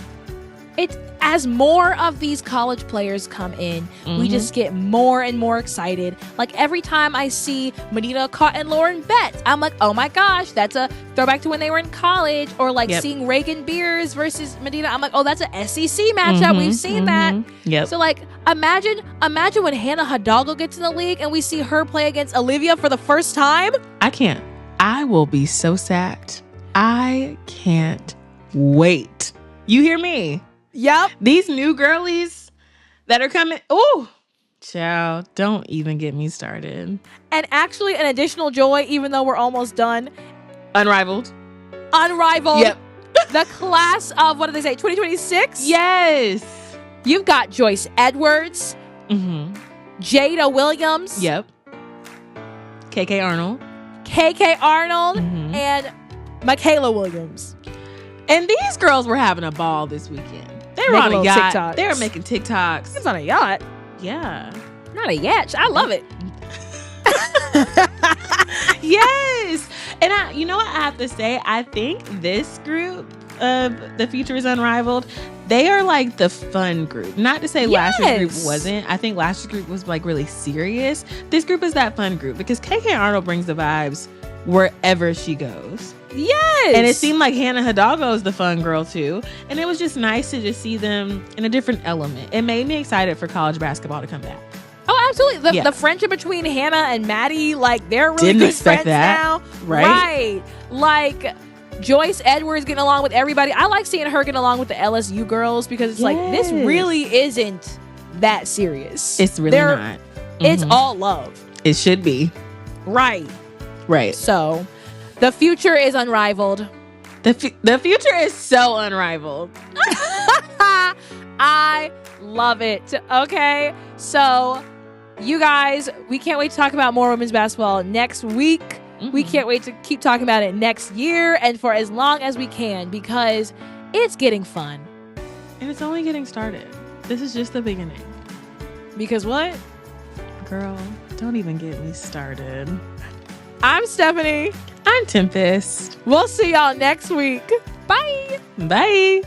S1: It's as more of these college players come in, we just get more and more excited. Like every time I see Medina Caught and Lauren Betts, I'm like, oh my gosh, that's a throwback to when they were in college. Or like seeing Reagan Beers versus Medina, I'm like, oh, that's a SEC matchup. We've seen that.
S4: Yep.
S1: So like, imagine when Hannah Hidalgo gets in the league and we see her play against Olivia for the first time.
S4: I can't. I will be so sad. I can't wait. You hear me?
S1: Yep.
S4: These new girlies that are coming. Oh, child, don't even get me started.
S1: And actually an additional joy, even though we're almost done.
S4: Unrivaled.
S1: Yep. The class of, what did they say, 2026?
S4: Yes.
S1: You've got Joyce Edwards. Jada Williams.
S4: Yep. KK Arnold.
S1: And Michaela Williams.
S4: And these girls were having a ball this weekend. They were on a yacht. TikToks. They were making TikToks.
S1: It's on a yacht.
S4: Yeah.
S1: Not a yacht. I love it.
S4: Yes. And you know what I have to say? I think this group of The Future is Unrivaled, they are like the fun group. Not to say last year's group wasn't. I think last year's group was like really serious. This group is that fun group because KK Arnold brings the vibes wherever she goes.
S1: Yes.
S4: And it seemed like Hannah Hidalgo is the fun girl too. And it was just nice to just see them in a different element. It made me excited for college basketball to come back.
S1: Oh, absolutely. The friendship between Hannah and Maddie, like they're really
S4: Didn't
S1: good
S4: expect
S1: friends
S4: that.
S1: now.
S4: Right.
S1: Like Joyce Edwards getting along with everybody. I like seeing her getting along with the LSU girls because it's like, this really isn't that serious.
S4: It's really not.
S1: It's all love.
S4: It should be.
S1: Right. So, the future is unrivaled.
S4: The future is so unrivaled.
S1: I love it. Okay. So, you guys, we can't wait to talk about more women's basketball next week. We can't wait to keep talking about it next year and for as long as we can because it's getting fun.
S4: And it's only getting started. This is just the beginning.
S1: Because what?
S4: Girl, don't even get me started.
S1: I'm Stephanie.
S4: I'm Tempestt.
S1: We'll see y'all next week. Bye.
S4: Bye.